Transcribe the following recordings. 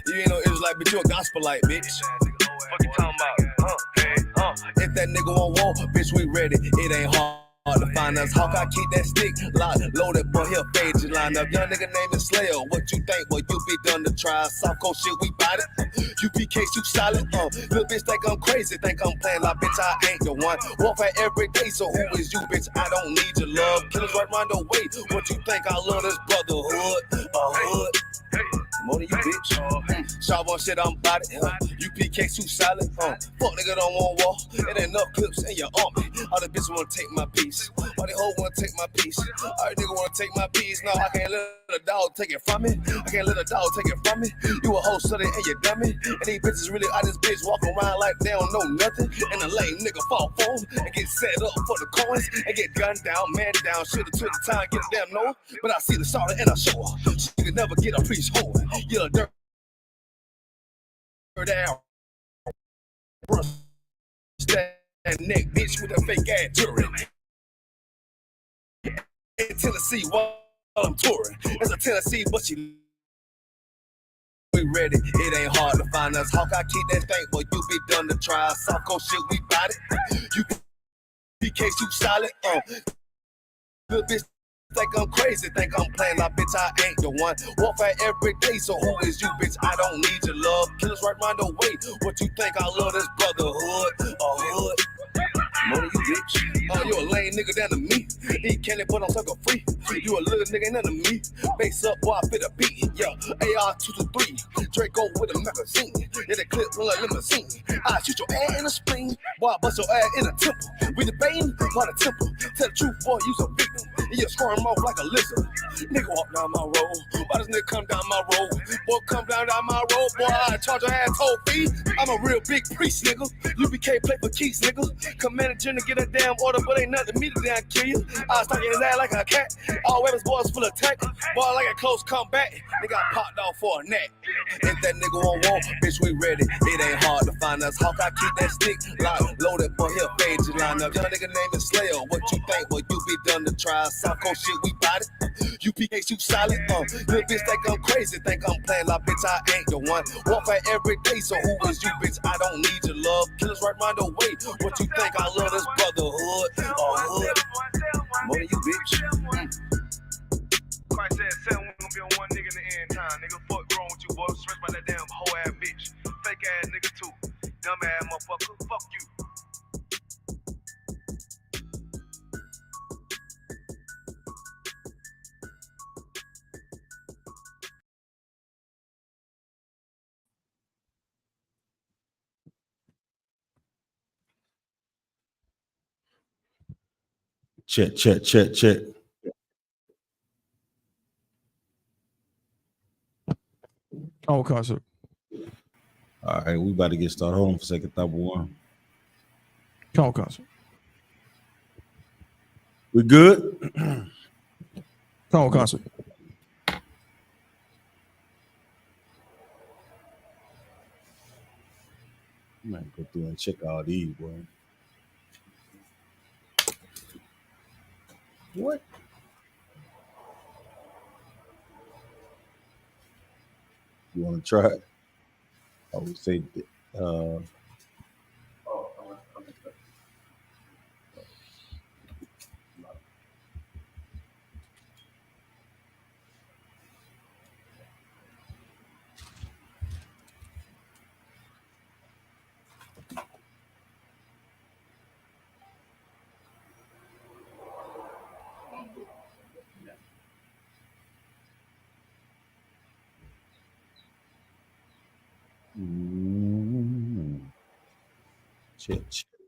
You ain't no Israelite, but you a gospelite, bitch. Fuck you talking about? If that nigga won't walk, bitch, we ready. It ain't hard to find us. How can I keep that stick locked, loaded, but he'll fade you line up. Young nigga named Slayer. What you think? Well, you be done to try. South Coast shit, we bout it. U.P.K, you solid. Little bitch think I'm crazy, think I'm playing like bitch, I ain't the one. Walk out every day, so who is you, bitch? I don't need your love. Killers right round the way. What you think? I love this brotherhood. Hood. More than you, bitch. Sharp on shit, I'm bout it. U.P.K, you solid. Fuck nigga don't want war. It ain't enough clips in your army. All the bitches wanna take my piece. All the hoes wanna take my piece. All the nigga wanna take my piece. No, I can't let a dog take it from me. I can't let a dog take it from me. You a hoe study and you dummy. And these bitches really out this bitch walking around like they don't know nothing. And the lame nigga fall for them and get set up for the coins and get gunned down, man down. Should've took the time, get a damn no. But I see the shorty and I show her. She could never get a priest hoe. You a dirt down. That neck bitch with a fake ass jury. In Tennessee while I'm touring. It's a Tennessee, but she we ready. It ain't hard to find us. How can I keep that thing? But you be done to try. South Coast shit, we bout it. U.P.K, you solid. Little bitch think I'm crazy, think I'm playing like bitch, I ain't the one. Walk out every day, so who is you, bitch? I don't need your love. Killers right round the way. What you think? I love this brotherhood. Hood. More than you, bitch. You a lame nigga down to me. Eat candy, but I'm sucker free. You a little nigga, ain't nothing to me. Base up, boy, I fit a beat. Yeah, AR-223. Draco with a magazine. Yeah, the clip look like limousine. I shoot your ass in the spleen. Boy, I bust your ass in a temple. We debating by the temple. Tell the truth, boy, you's a victim. And you squirm off like a lizard. Nigga walk down my road. Why does nigga come down my road? Boy, come down my road. Boy, I charge your asshole fee. I'm a real big priest, nigga. U.P.K play for keys, nigga. Commander General get a damn order, but ain't nothing to me to damn kill you. I was talking his ass like a cat. All weapons, boys full of tech. Boy, like a close combat. Nigga, I popped off for a neck. If that nigga won't walk, bitch, we ready. It ain't hard to find us. How can I keep that stick locked, loaded, but he'll fade you line up. Young nigga named Slayer. What you think? Well, you be done to try. South Coast shit, we bout it. U.P.K, you solid. Little bitch think I'm crazy, think I'm playing like bitch, I ain't the one. Walk out every day, so who is you, bitch? I don't need your love. Killers right round the way. What you think? I love this brotherhood. Hood. More than you, bitch. Christ said, we gonna be on one nigga in the end time, nigga. Fuck wrong with you, boy. Stressed by that damn hoe ass bitch. Fake ass nigga too. Dumb ass motherfucker. Fuck you. Check. Okay, sir. All right, we about to get started. Hold on for a second, Thought one. Okay, sir. We good? Okay, sir. I might go through and check all these, boy. What? You want to try it? I would say,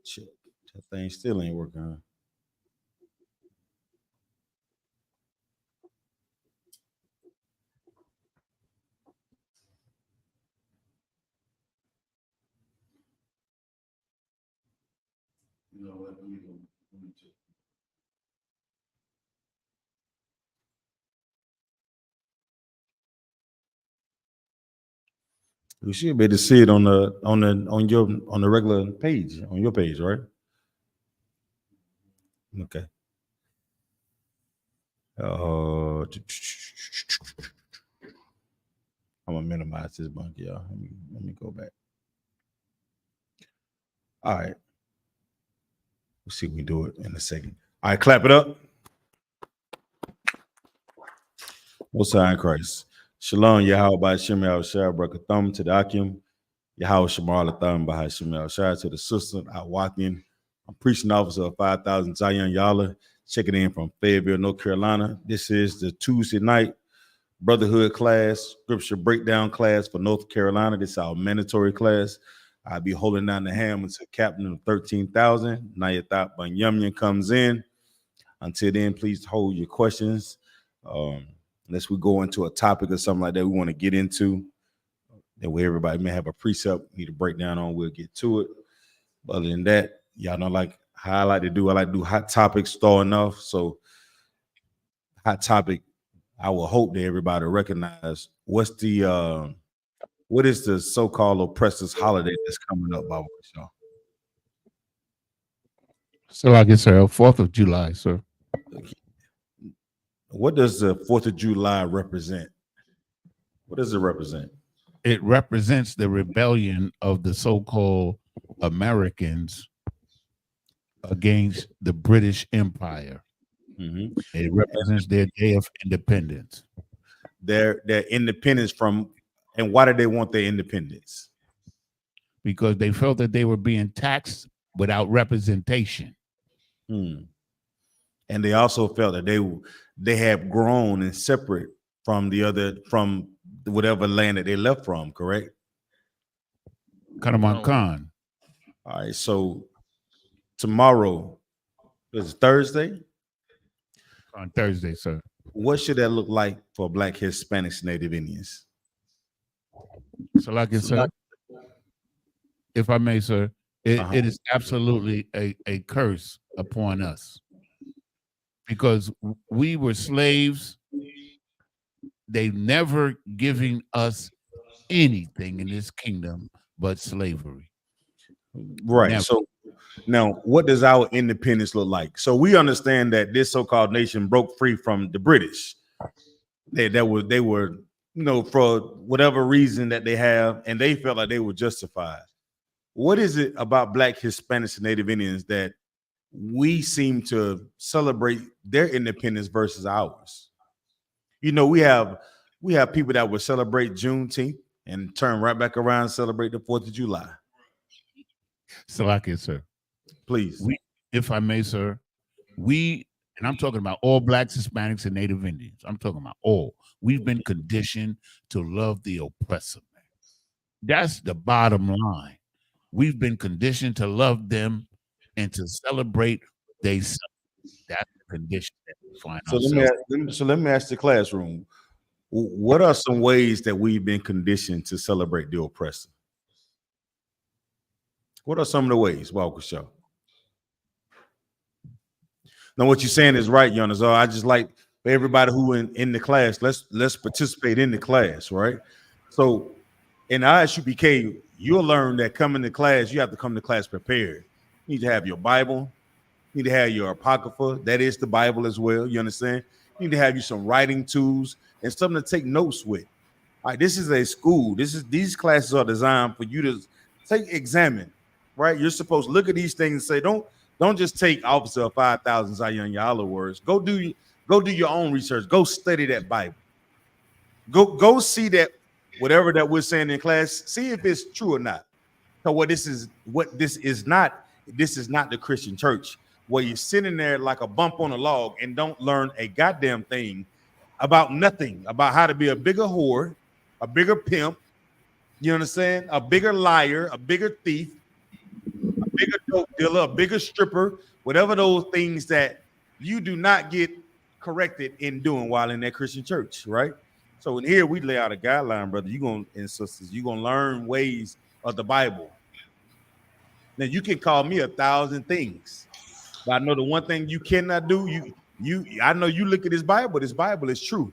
check. That thing still ain't working, huh? You know what? Let me check. We should be able to see it on the regular page, on your page, right? Okay. I'm gonna minimize this bunk, y'all. Let me go back. All right. We'll see if we do it in a second. All right, clap it up. What's up in Christ? Shalom, Yahweh by Shem Shah, Brakathum to the Akim, Yahweh Shamar Latham by Shem Shah to the sister, out walking. I'm preaching officer of 5,000 Zion Yalla, checking in from Fayetteville, North Carolina. This is the Tuesday night Brotherhood class, scripture breakdown class for North Carolina. This is our mandatory class. I'll be holding down the ham until captain of 13,000. Nayathat Banyamyan comes in. Until then, please hold your questions. Unless we go into a topic or something like that we want to get into, that way everybody may have a precept need to break down on, we'll get to it. But other than that, y'all know like how I like to do hot topics starting off. So hot topic, I will hope that everybody recognize what is the so-called oppressors holiday that's coming up, Baba Shaw? So I guess, sir, 4th of July, sir. What does the 4th of July represent? What does it represent? It represents the rebellion of the so-called Americans against the British Empire. Mm-hmm. It represents their day of independence. Their independence from, and why did they want their independence? Because they felt that they were being taxed without representation. And they also felt that they had grown and separate from whatever land that they left from, correct? Kanaman Khan. All right, so tomorrow is Thursday. On Thursday, sir. What should that look like for Black Hispanics, Native Indians? So like I said, if I may, sir, it is absolutely a curse upon us. Because we were slaves. They never giving us anything in this kingdom but slavery. Right. Never. So now what does our independence look like? So we understand that this so-called nation broke free from the British. They were, for whatever reason that they have, and they felt like they were justified. What is it about Black Hispanics and Native Indians that we seem to celebrate their independence versus ours? We have people that will celebrate Juneteenth and turn right back around and celebrate the 4th of July. So like it, sir. Please. If I may, sir, and I'm talking about all Blacks, Hispanics, and Native Indians. I'm talking about all. We've been conditioned to love the oppressor, man. That's the bottom line. We've been conditioned to love them and to celebrate they. That's the condition that we find ourselves. Let me ask the classroom. What are some ways that we've been conditioned to celebrate the oppressor? What are some of the ways, Walker Shaw? Now, what you're saying is right, Jonas. I just like for everybody who in the class, let's participate in the class, right? So in I.S.U.P.K, you'll learn that coming to class, you have to come to class prepared. You need to have your Bible. You need to have your Apocrypha. That is the Bible as well. You understand? You need to have you some writing tools and something to take notes with. All right, this is a school. These classes are designed for you to examine, right? You're supposed to look at these things and say, don't just take officer of 5,000 Zion Yalla words. Go do your own research. Go study that Bible. Go see that whatever that we're saying in class, see if it's true or not. So this is not the Christian church where you're sitting there like a bump on a log and don't learn a goddamn thing about nothing, about how to be a bigger whore, a bigger pimp, you understand? A bigger liar, a bigger thief, a bigger dope dealer, a bigger stripper, whatever those things that you do not get corrected in doing while in that Christian church, right? So in here we lay out a guideline, brother. And sisters, you're gonna learn ways of the Bible. Now you can call me 1,000 things, but I know the one thing you cannot do. I know you look at this Bible is true.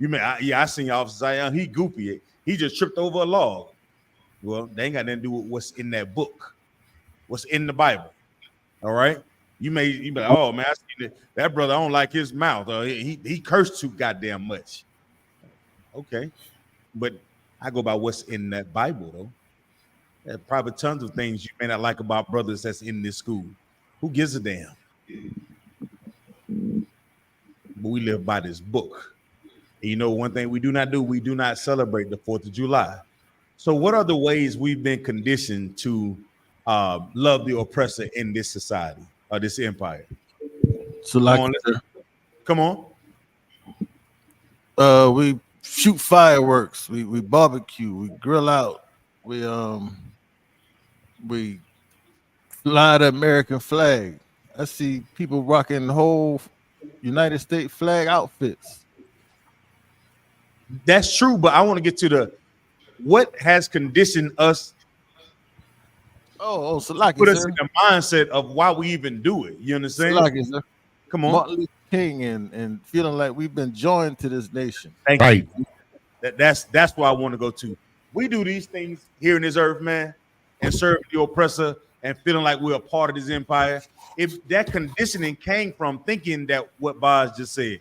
I seen Officer Zion, he goofy. He just tripped over a log. Well, they ain't got nothing to do with what's in that book, what's in the Bible. All right. You be like, oh man, I seen that brother, I don't like his mouth. He cursed too goddamn much. Okay. But I go by what's in that Bible, though. There's probably tons of things you may not like about brothers that's in this school. Who gives a damn? But we live by this book. And you know, one thing we do not do, we do not celebrate the 4th of July. So what are the ways we've been conditioned to love the oppressor in this society or this empire? So Come on. We shoot fireworks, we barbecue, we grill out, we fly the American flag. I see people rocking the whole United States flag outfits. That's true, but I want to get to what has conditioned us. So like put us in the mindset of why we even do it. You understand? Sir. Come on. Martin Luther King and feeling like we've been joined to this nation. Thank you. That's where I want to go to. We do these things here in this earth, man, and serve the oppressor and feeling like we're a part of this empire. If that conditioning came from thinking that what Boz just said,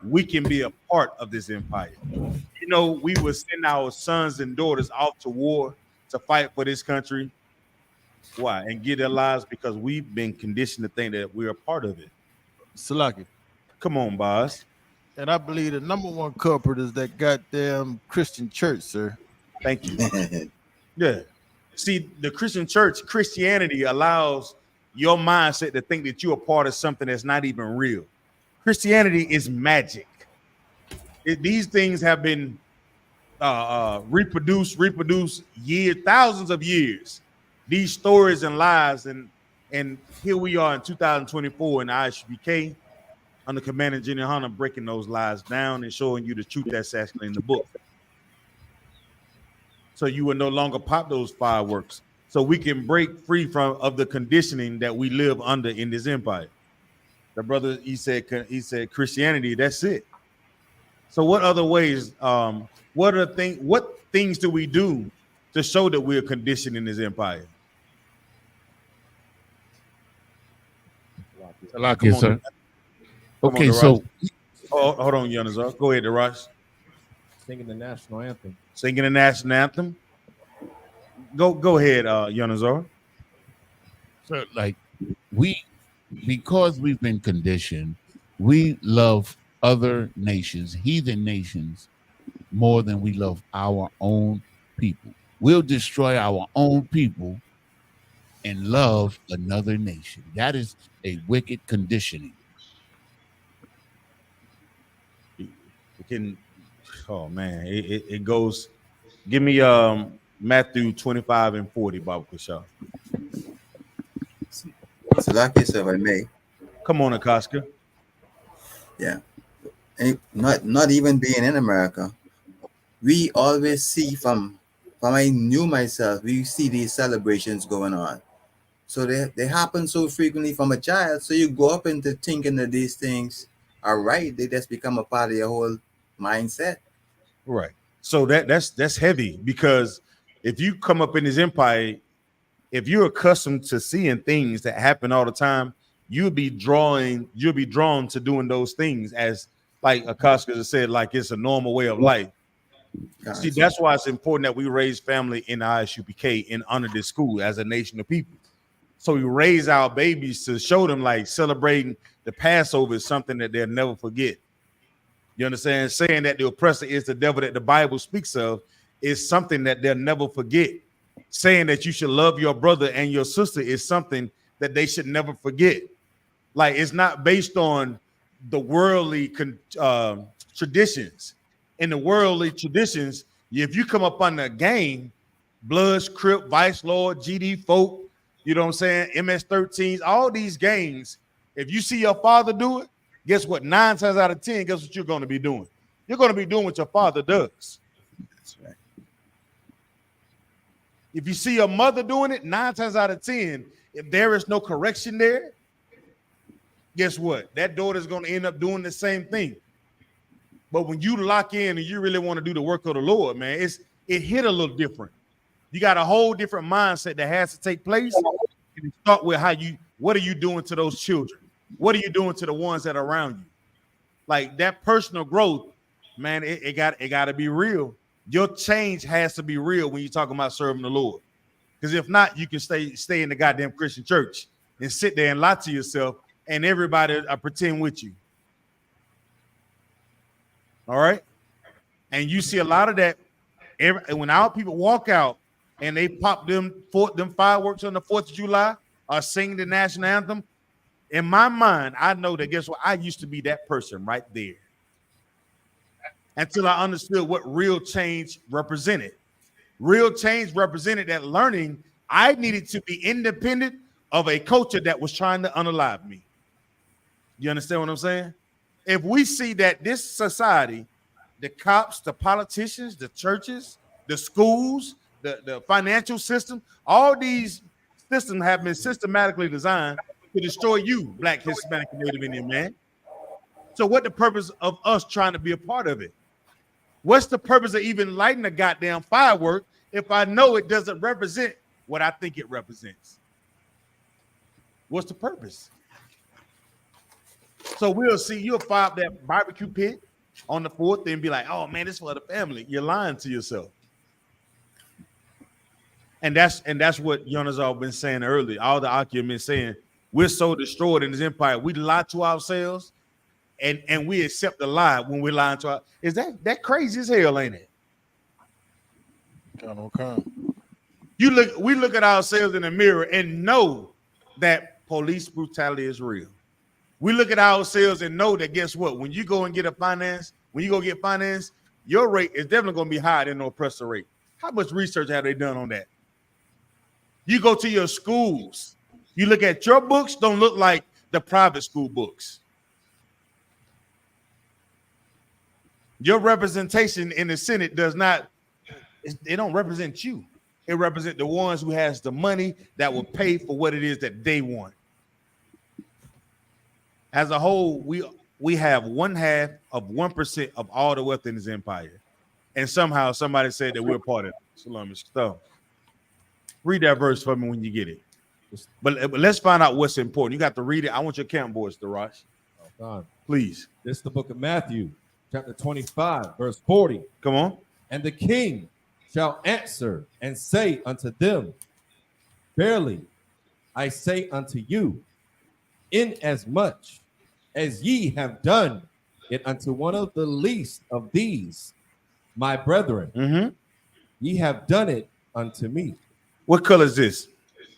we can be a part of this empire. You know, we would send our sons and daughters off to war to fight for this country. Why? And give their lives because we've been conditioned to think that we're a part of it. Salaki. Come on, Boz. And I believe the number one culprit is that goddamn Christian church, sir. Thank you. Yeah. See, the Christian church, Christianity allows your mindset to think that you're a part of something that's not even real. Christianity is magic. These things have been reproduced years, thousands of years. These stories and lies, and here we are in 2024 in the I.S.U.P.K. under Commander General YAHANNA breaking those lies down and showing you the truth that's actually in the book. So you will no longer pop those fireworks. So we can break free of the conditioning that we live under in this empire. The brother, he said Christianity, that's it. So what other ways, what things do we do to show that we're conditioned in this empire? Yes, sir. Okay, so hold on, Yanazar. Go ahead, Darash. Singing the national anthem. Singing the national anthem. Go ahead, Yanazar. So, like, because we've been conditioned, we love other nations, heathen nations, more than we love our own people. We'll destroy our own people and love another nation. That is a wicked conditioning. Oh man, it goes. Give me Matthew 25 and 40, Baba Kusha. So like this, if I may. Come on, Akaska. Yeah. And not even being in America, we always see from I knew myself, we see these celebrations going on. So they happen so frequently from a child. So you go up into thinking that these things are right. They just become a part of your whole mindset. Right. So that's heavy, because if you come up in this empire, if you're accustomed to seeing things that happen all the time, you'll be drawn to doing those things, as like Akaska said, like it's a normal way of life. Gotcha. See, that's why it's important that we raise family in I.S.U.P.K. and honor this school as a nation of people. So we raise our babies to show them like celebrating the Passover is something that they'll never forget. You understand? Saying that the oppressor is the devil that the Bible speaks of is something that they'll never forget. Saying that you should love your brother and your sister is something that they should never forget. Like, it's not based on the worldly traditions. In the worldly traditions, if you come up on a gang, Bloods, Crip, Vice Lord, GD Folk, you know what I'm saying, MS-13s, all these gangs, if you see your father do it, guess what? 9 times out of 10, guess what you're going to be doing? You're going to be doing what your father does. That's right. If you see your mother doing it, 9 times out of 10, if there is no correction there, guess what? That daughter's going to end up doing the same thing. But when you lock in and you really want to do the work of the Lord, man, it hit a little different. You got a whole different mindset that has to take place. And start with what are you doing to those children? What are you doing to the ones that are around you? Like that personal growth, man, it got to be real. Your change has to be real when you're talking about serving the Lord. Because if not, you can stay in the goddamn Christian church and sit there and lie to yourself, and everybody pretend with you. All right, and you see a lot of that when our people walk out and they pop them fireworks on the 4th of July or sing the national anthem. In my mind, I know that guess what? I used to be that person right there until I understood what real change represented. Real change represented that learning I needed to be independent of a culture that was trying to unalive me. You understand what I'm saying? If we see that this society, the cops, the politicians, the churches, the schools, the financial system, all these systems have been systematically designed to destroy you, Black, Hispanic, and Native Indian man. So what the purpose of us trying to be a part of it? What's the purpose of even lighting a goddamn firework if I know it doesn't represent what I think it represents? What's the purpose? So we'll see, you'll fire up that barbecue pit on the 4th and be like, oh man, this is for the family. You're lying to yourself. And that's what Yonazal been saying earlier. All the Akim been saying, we're so destroyed in this empire. We lie to ourselves and we accept the lie when we're lying to our. Is that crazy as hell, ain't it? We look at ourselves in the mirror and know that police brutality is real. We look at ourselves and know that guess what? When you go and get finance, your rate is definitely going to be higher than the oppressor rate. How much research have they done on that? You go to your schools, you look at your books, don't look like the private school books. Your representation in the Senate it don't represent you. It represents the ones who has the money that will pay for what it is that they want. As a whole, we have 1/2 of 1% of all the wealth in this empire. And somehow somebody said that we're part of it. Shalom. Read that verse for me when you get it. But let's find out what's important. You got to read it. I want your camp boys to rush. Please. This is the book of Matthew, chapter 25, verse 40. Come on. And the king shall answer and say unto them, verily, I say unto you, inasmuch as ye have done it unto one of the least of these, my brethren, ye have done it unto me. What color is this?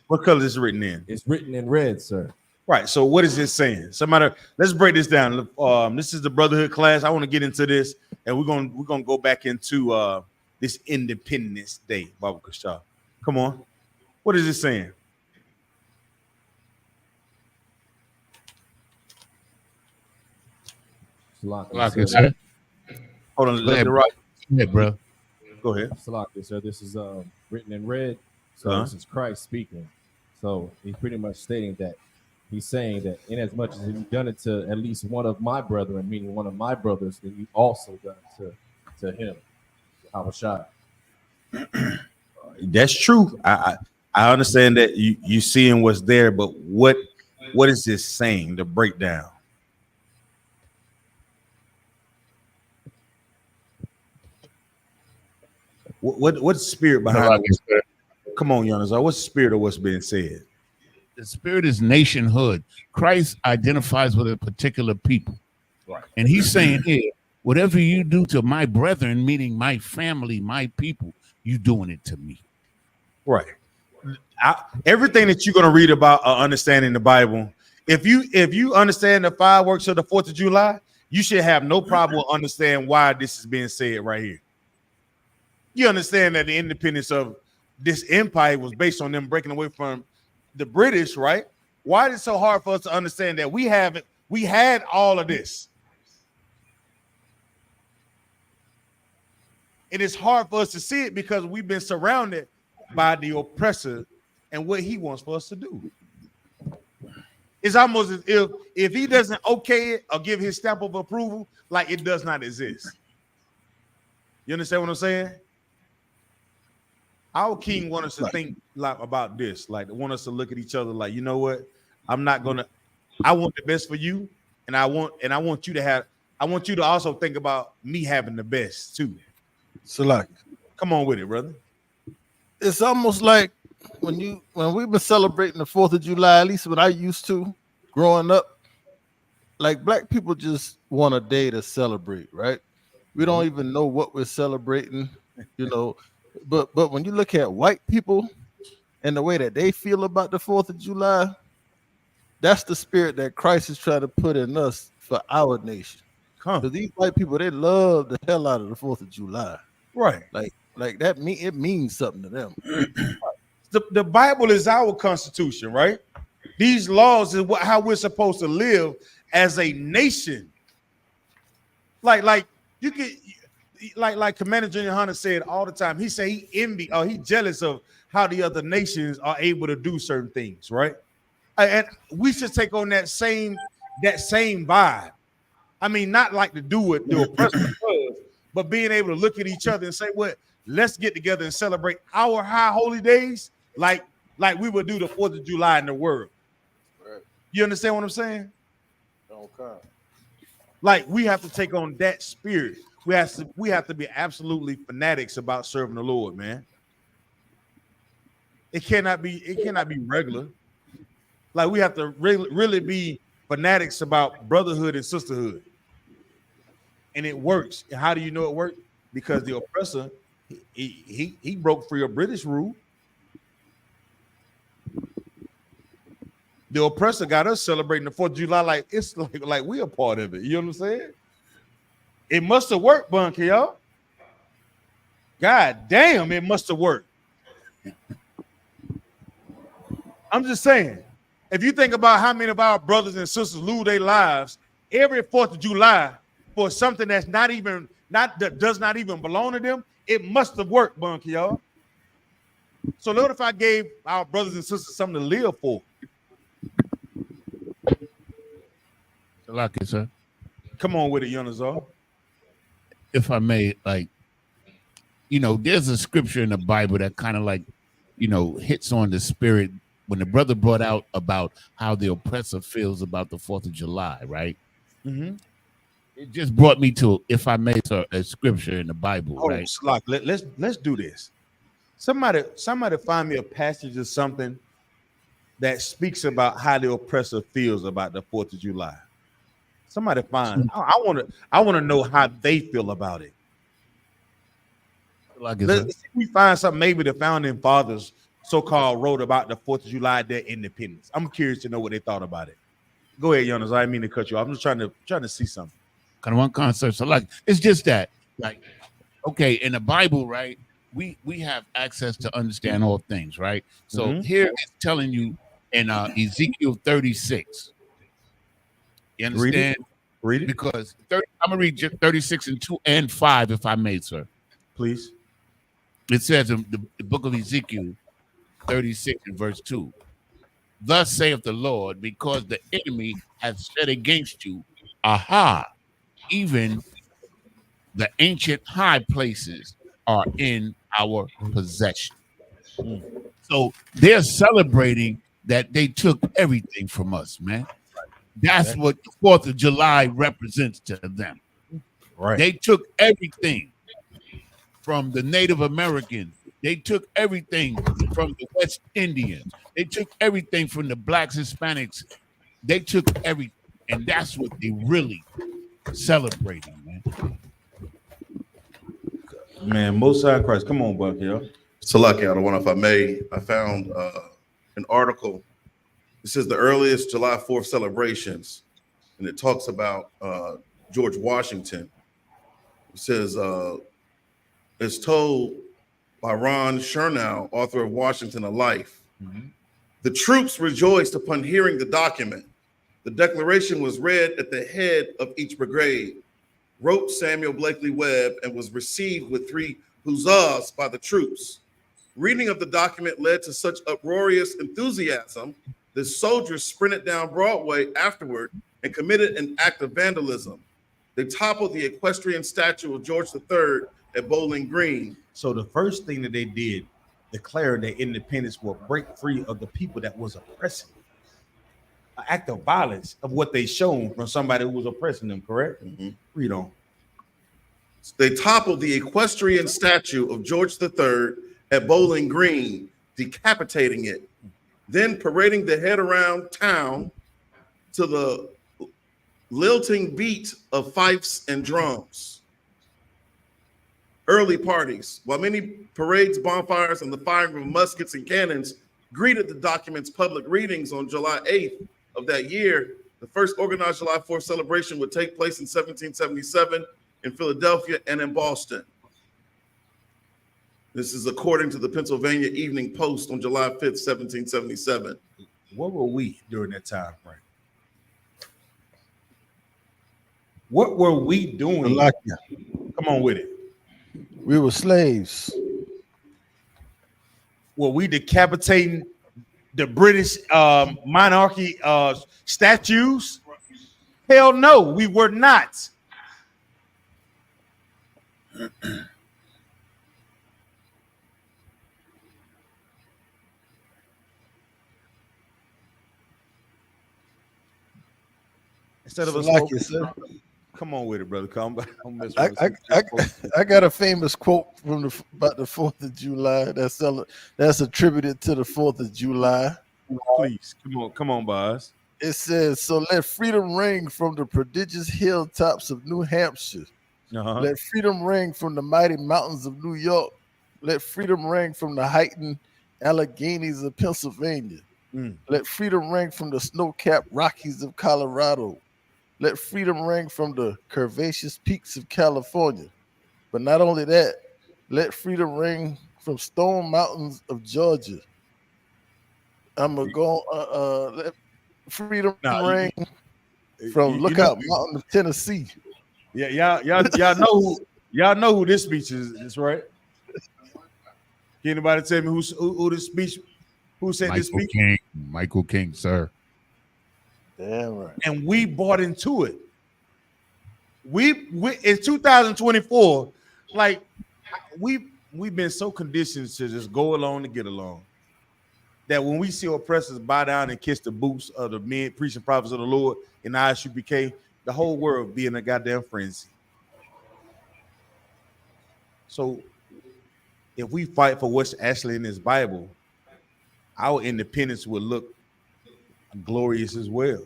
What color is it written in? It's written in red, sir. Right. So what is this saying? Somebody, let's break this down. This is the Brotherhood class. I want to get into this, and we're gonna go back into this Independence Day, Baba Kasha. Come on. What is it saying? Hold on, let the right. Yeah, bro. Go ahead. Sir, this is written in red. So this is Christ speaking. So he's pretty much stating that he's saying that inasmuch as you've done it to at least one of my brethren, meaning one of my brothers, then you also done it to him. Yahweh. That's true. I understand that you seeing what's there, but what is this saying? The breakdown. What's the spirit behind it? Come on, Jonas. What's the spirit of what's being said? The spirit is nationhood. Christ identifies with a particular people. Right. And he's saying here, whatever you do to my brethren, meaning my family, my people, you doing it to me. Right. Everything that you're going to read about understanding the Bible, if you understand the fireworks of the 4th of July, you should have no problem with understand why this is being said right here. You understand that the independence of this empire was based on them breaking away from the British, right? Why is it so hard for us to understand that we had all of this? It is hard for us to see it because we've been surrounded by the oppressor and what he wants for us to do. It's almost as if he doesn't okay it or give his stamp of approval, like it does not exist. You understand what I'm saying? Our king want us to think like about this, like want us to look at each other like, you know what? I want the best for you, and I want you to also think about me having the best too. Salaki. Come on with it, brother. It's almost like when we've been celebrating the 4th of July, at least when I used to growing up, like black people just want a day to celebrate, right? We don't even know what we're celebrating, you know. But when you look at white people and the way that they feel about the 4th of July, that's the spirit that Christ is trying to put in us for our nation. Because these white people, they love the hell out of the 4th of July. Right. Like that it means something to them. The Bible is our constitution, right? These laws is how we're supposed to live as a nation. Like you get like Commander Junior Hunter said all the time. He say he envy or he jealous of how the other nations are able to do certain things, right? And we should take on that same vibe. I mean, not like to do what the oppressor does, but being able to look at each other and say, "What? Let's get together and celebrate our high holy days, like we would do the 4th of July in the world." Right. You understand what I'm saying? Okay. Like we have to take on that spirit. We have to be absolutely fanatics about serving the Lord, man. It cannot be regular. Like we have to really be fanatics about brotherhood and sisterhood. And it works. And how do you know it works? Because the oppressor, he broke free of British rule. The oppressor got us celebrating the 4th of July like it's like we a part of it. You know what I'm saying? It must have worked, Bunky, y'all. God damn, it must have worked. I'm just saying, if you think about how many of our brothers and sisters lose their lives every 4th of July for something that does not even belong to them, it must have worked, Bunky, y'all. So what if I gave our brothers and sisters something to live for? Like it, sir. Come on with it, Yonazar. If I may, there's a scripture in the Bible that kind of hits on the spirit when the brother brought out about how the oppressor feels about the 4th of July, right? Mm-hmm. It just brought me to, if I may, sir, a scripture in the Bible, right? Slock, let's do this. Somebody find me a passage or something that speaks about how the oppressor feels about the 4th of July. Somebody find. I want to know how they feel about it. Let's see if we find something. Maybe the founding fathers, so-called, wrote about the 4th of July, their independence. I'm curious to know what they thought about it. Go ahead, Jonas. I didn't mean to cut you off. I'm just trying to see something. Kind of one concept. So it's just that, okay, in the Bible, right? We have access to understand all things, right? So here it's telling you in Ezekiel 36. You understand? Read it. Because I'm gonna read 36 and 2 and 5, if I may, sir. Please. It says in the book of Ezekiel 36 and verse 2. Thus saith the Lord, because the enemy hath said against you, aha, even the ancient high places are in our possession. So they're celebrating that they took everything from us, man. That's what the 4th of July represents to them. Right. They took everything from the Native Americans. They took everything from the West Indians. They took everything from the blacks, Hispanics. They took everything. And that's what they really celebrating, man. Man, most high Christ. Come on, Buck, yo. Salaki, I don't want, if I may, I found an article. It says the earliest July 4th celebrations, and it talks about George Washington. It says, it's told by Ron Chernow, author of Washington, A Life. The troops rejoiced upon hearing the document. The declaration was read at the head of each brigade, wrote Samuel Blakely Webb, and was received with 3 huzzahs by the troops. Reading of the document led to such uproarious enthusiasm that soldiers sprinted down Broadway afterward and committed an act of vandalism. They toppled the equestrian statue of George III at Bowling Green. So the first thing that they did, declare their independence, will break free of the people that was oppressing. An act of violence of what they shown from somebody who was oppressing them, correct? Read on. They toppled the equestrian statue of George III at Bowling Green, decapitating it, then parading the head around town to the lilting beat of fifes and drums. Early parties, while many parades, bonfires, and the firing of muskets and cannons greeted the document's public readings on July 8th of that year, the first organized July 4th celebration would take place in 1777 in Philadelphia and in Boston. This is according to the Pennsylvania Evening Post on July 5th, 1777. What were we during that time frame? What were we doing? Come on with it. We were slaves. Were we decapitating the British monarchy statues? Hell no, we were not. Instead of us come on with it, brother. I got a famous quote from about the 4th of July that's attributed to the 4th of July. Please, come on, boss. It says, "So let freedom ring from the prodigious hilltops of New Hampshire. Let freedom ring from the mighty mountains of New York. Let freedom ring from the heightened Alleghenies of Pennsylvania. Let freedom ring from the snow-capped Rockies of Colorado. Let freedom ring from the curvaceous peaks of California. But not only that, let freedom ring from Stone Mountains of Georgia. I'm gonna go. Let freedom ring from Lookout Mountain of Tennessee." Yeah, y'all know who this speech is, right? Can anybody tell me who this speech? Who said this speech? Michael King, sir. Damn right. And we bought into it. We in 2024, like we've been so conditioned to just go along to get along that when we see oppressors bow down and kiss the boots of the men preaching prophets of the Lord in I.S.U.P.K, the whole world be in a goddamn frenzy. So if we fight for what's actually in this Bible, our independence will look glorious as well.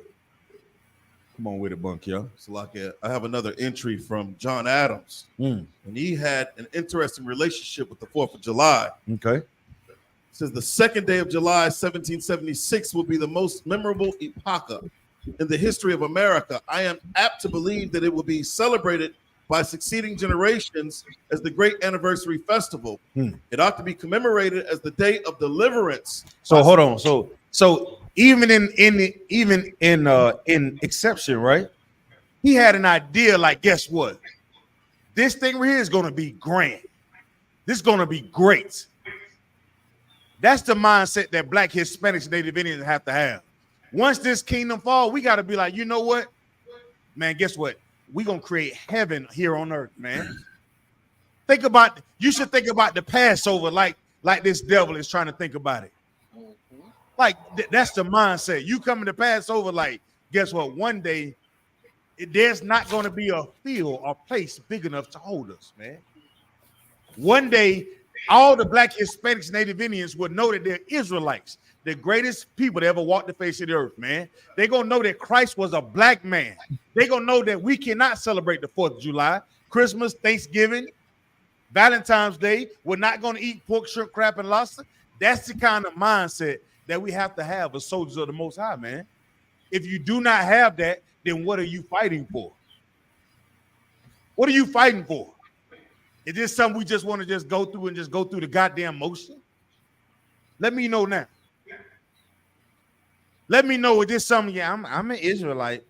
Come on with it, Bunk, yo. So like I have another entry from John Adams, and he had an interesting relationship with the 4th of July. Okay. It says the second day of July, 1776 will be the most memorable epocha in the history of America. I am apt to believe that it will be celebrated by succeeding generations as the great anniversary festival. It ought to be commemorated as the day of deliverance. So hold on. So even in exception, right? He had an idea like, guess what? This thing right here is going to be grand. This is going to be great. That's the mindset that Black, Hispanics, Native Indians have to have. Once this kingdom falls, we got to be like, you know what? Man, guess what? We're going to create heaven here on earth, man. You should think about the Passover like this devil is trying to think about it. Like, that's the mindset. You coming to Passover, like, guess what? One day, there's not going to be a field or place big enough to hold us, man. One day, all the Black, Hispanics, Native Indians would know that they're Israelites, the greatest people that ever walked the face of the earth, man. They're going to know that Christ was a black man. They're going to know that we cannot celebrate the 4th of July, Christmas, Thanksgiving, Valentine's Day. We're not going to eat pork, shrimp, crab, and lobster. That's the kind of mindset that we have to have as soldiers of the Most High, man. If you do not have that, then what are you fighting for? What are you fighting for? Is this something we just want to just go through the goddamn motion? Let me know now. Let me know, is this something? Yeah, I'm an Israelite.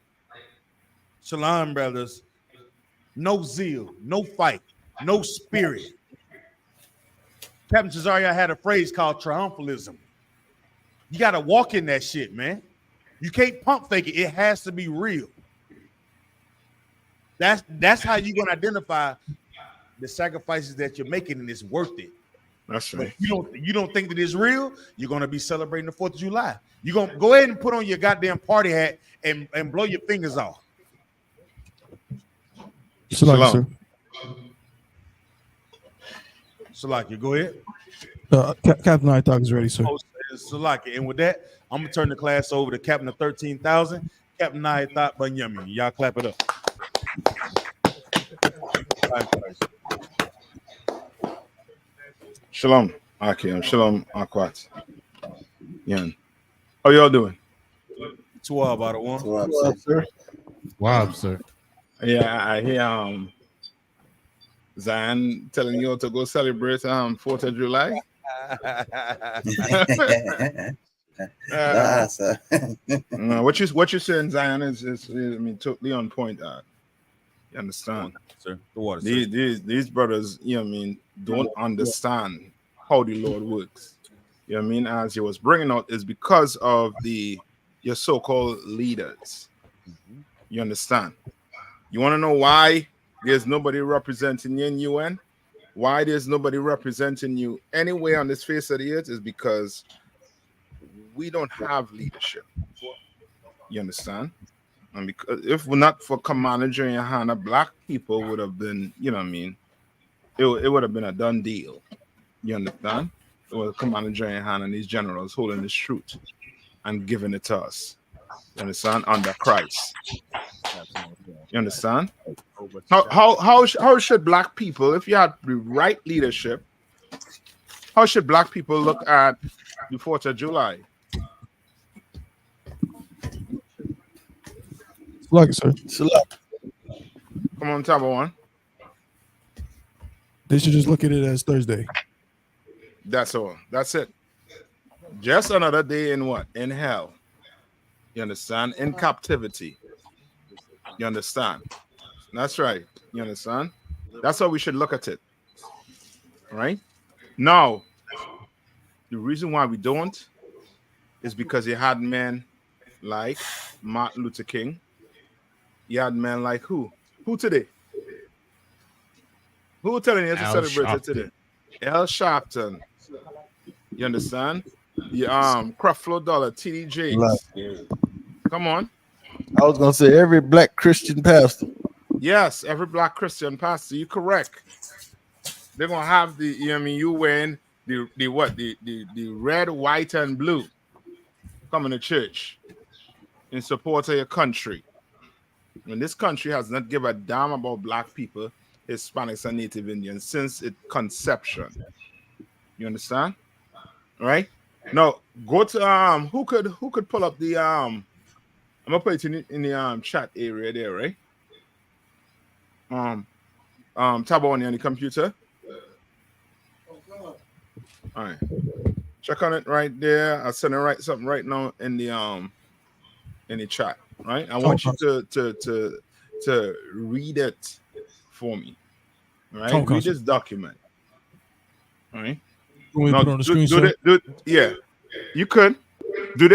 Shalom, brothers. No zeal, no fight, no spirit. Captain Cesario had a phrase called triumphalism. You got to walk in that shit, man. You can't pump fake it. It has to be real. That's how you're going to identify the sacrifices that you're making, and it's worth it. That's right. But you don't think that it's real, you're going to be celebrating the 4th of July. You're going to go ahead and put on your goddamn party hat and blow your fingers off. Shalom, sir. Salaki, go ahead. Captain I.S.U.P.K is ready, sir. Oh, Salaki. And with that, I'm gonna turn the class over to Captain of 13,000, Captain I.S.U.P.K Banyami. Y'all clap it up. Shalom, Akim. Shalom, Akwat. Yan. How y'all doing? Two about it one. So I'm Well, saying, sir. Wow, sir. Yeah, I hear Zion telling you all to go celebrate 4th of July. nah, sir. No, what you saying, Zion, is I mean, totally on point. You understand? Sir, the water. Sir. These brothers, you know what I mean, don't understand how the Lord works. You know what I mean? As he was bringing out, is because of your so-called leaders. You understand? You want to know why there's nobody representing you in UN? Why there's nobody representing you anywhere on this face of the earth is because we don't have leadership. You understand? And because if we're not for Commander YAHANNA, black people would have been, you know what I mean? It would have been a done deal. You understand? It was Commander YAHANNA and these generals holding this truth and giving it to us. You understand? Under Christ. You understand? How should black people, if you had the right leadership, how should black people look at the 4th of July? Salaki, sir. Come on, Tabo one. They should just look at it as Thursday. That's all. That's it. Just another day in what? In hell. You understand? In captivity. You understand? That's right. You understand? That's how we should look at it. Right? Now, the reason why we don't is because you had men like Martin Luther King. You had men like who? Who today? Who telling you to Al celebrate it today? Al Sharpton. You understand? The Creflo Dollar, TD Jakes. Come on. I was gonna say every black Christian pastor. Yes, every black Christian pastor. You're correct. They're gonna have the, you know what I mean, you wearing the what? The red, white, and blue coming to church in support of your country. When this country has not given a damn about black people, Hispanics, and Native Indians since its conception. You understand? All right. Now go to who could pull up the I'm gonna put it in the chat area there, right? Tab on the computer. All right. Check on it right there. I'll send it something right now in the chat. Right. I want you to read it for me. All right. Read this document. All right. Can we put it on the screen, sir? Yeah, you could. Do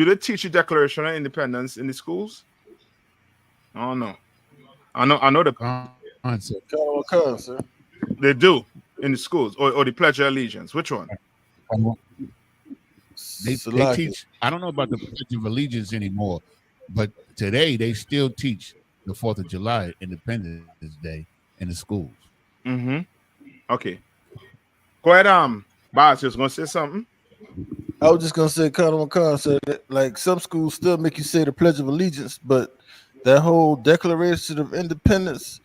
they teach you Declaration of Independence in the schools? Oh no. I know the Sir. they do in the schools or the Pledge of Allegiance. Which one? They teach. I don't know about the Pledge of Allegiance anymore, but today they still teach the 4th of July, Independence Day, in the schools. Mm-hmm. Okay. Go ahead, Boss, just gonna say something. I was just gonna say, Colonel McCall said that, like, some schools still make you say the Pledge of Allegiance, but that whole Declaration of Independence,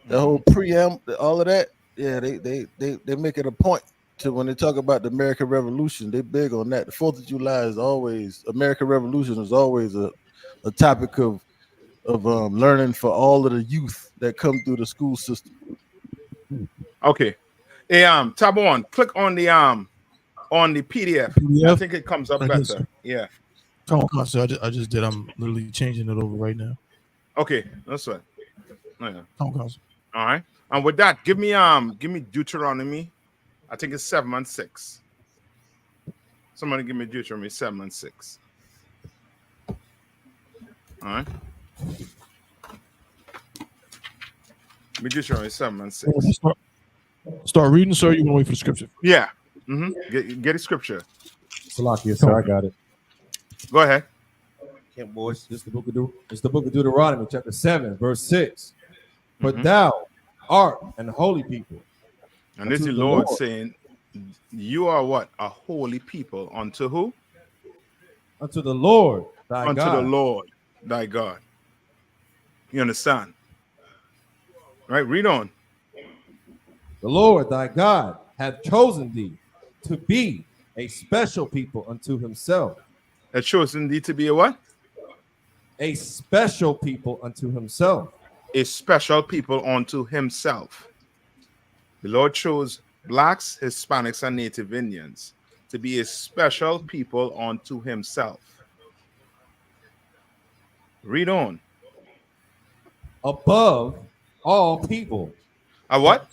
the whole preamble, all of that, yeah, they make it a point to when they talk about the American Revolution. They big on that. The 4th of July is always American Revolution is always a topic of learning for all of the youth that come through the school system. Okay. Hey, tab one, click on the PDF. I think it comes up better. Yeah. Come on, sir. I just did. I'm literally changing it over right now. Okay, that's right. Yeah. Come on, sir. All right. And with that, give me Deuteronomy. I think it's 7 and 6. Somebody give me Deuteronomy 7 and 6. All right. Give me Deuteronomy 7 and 6. Start reading, sir. You want to wait for the scripture? Yeah. Mm-hmm. Get a scripture. Salakia, sir, I got it. Go ahead. Camp boys, this is the book of Deuteronomy, chapter 7, verse 6. But thou art an holy people, And this is the Lord saying, you are what? A holy people unto who? Unto the Lord thy Unto God. the Lord thy God. You understand? Right? Read on. The Lord thy God hath chosen thee to be a special people unto himself. Has chosen thee to be a what? A special people unto himself. A special people unto himself. The Lord chose blacks, Hispanics, and Native Indians to be a special people unto himself. Read on. Above all people. A what?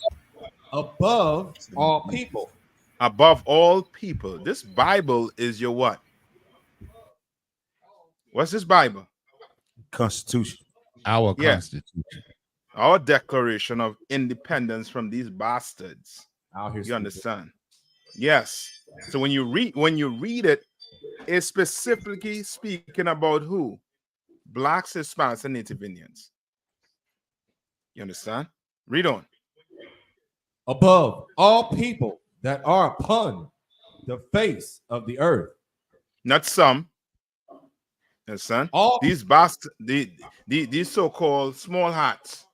Above all people. Above all people. This Bible is your what? What's this Bible? Constitution. Our Yeah. Constitution. Our Declaration of Independence from these bastards. You understand? Yes. So when you read it, it's specifically speaking about who? Blacks, Hispanics, and Native Indians. You understand? Read on. Above all people that are upon the face of the earth. Not some. Understand? All these bastards, these so-called small hats.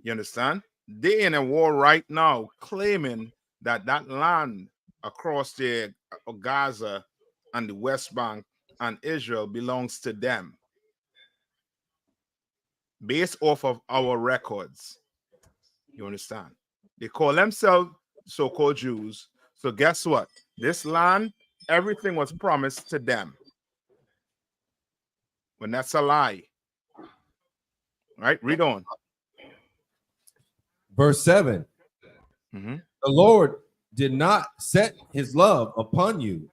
You understand? They in a war right now, claiming that that land across the Gaza and the West Bank and Israel belongs to them, based off of our records. You understand? They call themselves so-called Jews. So guess what? This land, everything was promised to them. When that's a lie. Right? Read on. Verse 7. Mm-hmm. The Lord did not set his love upon you,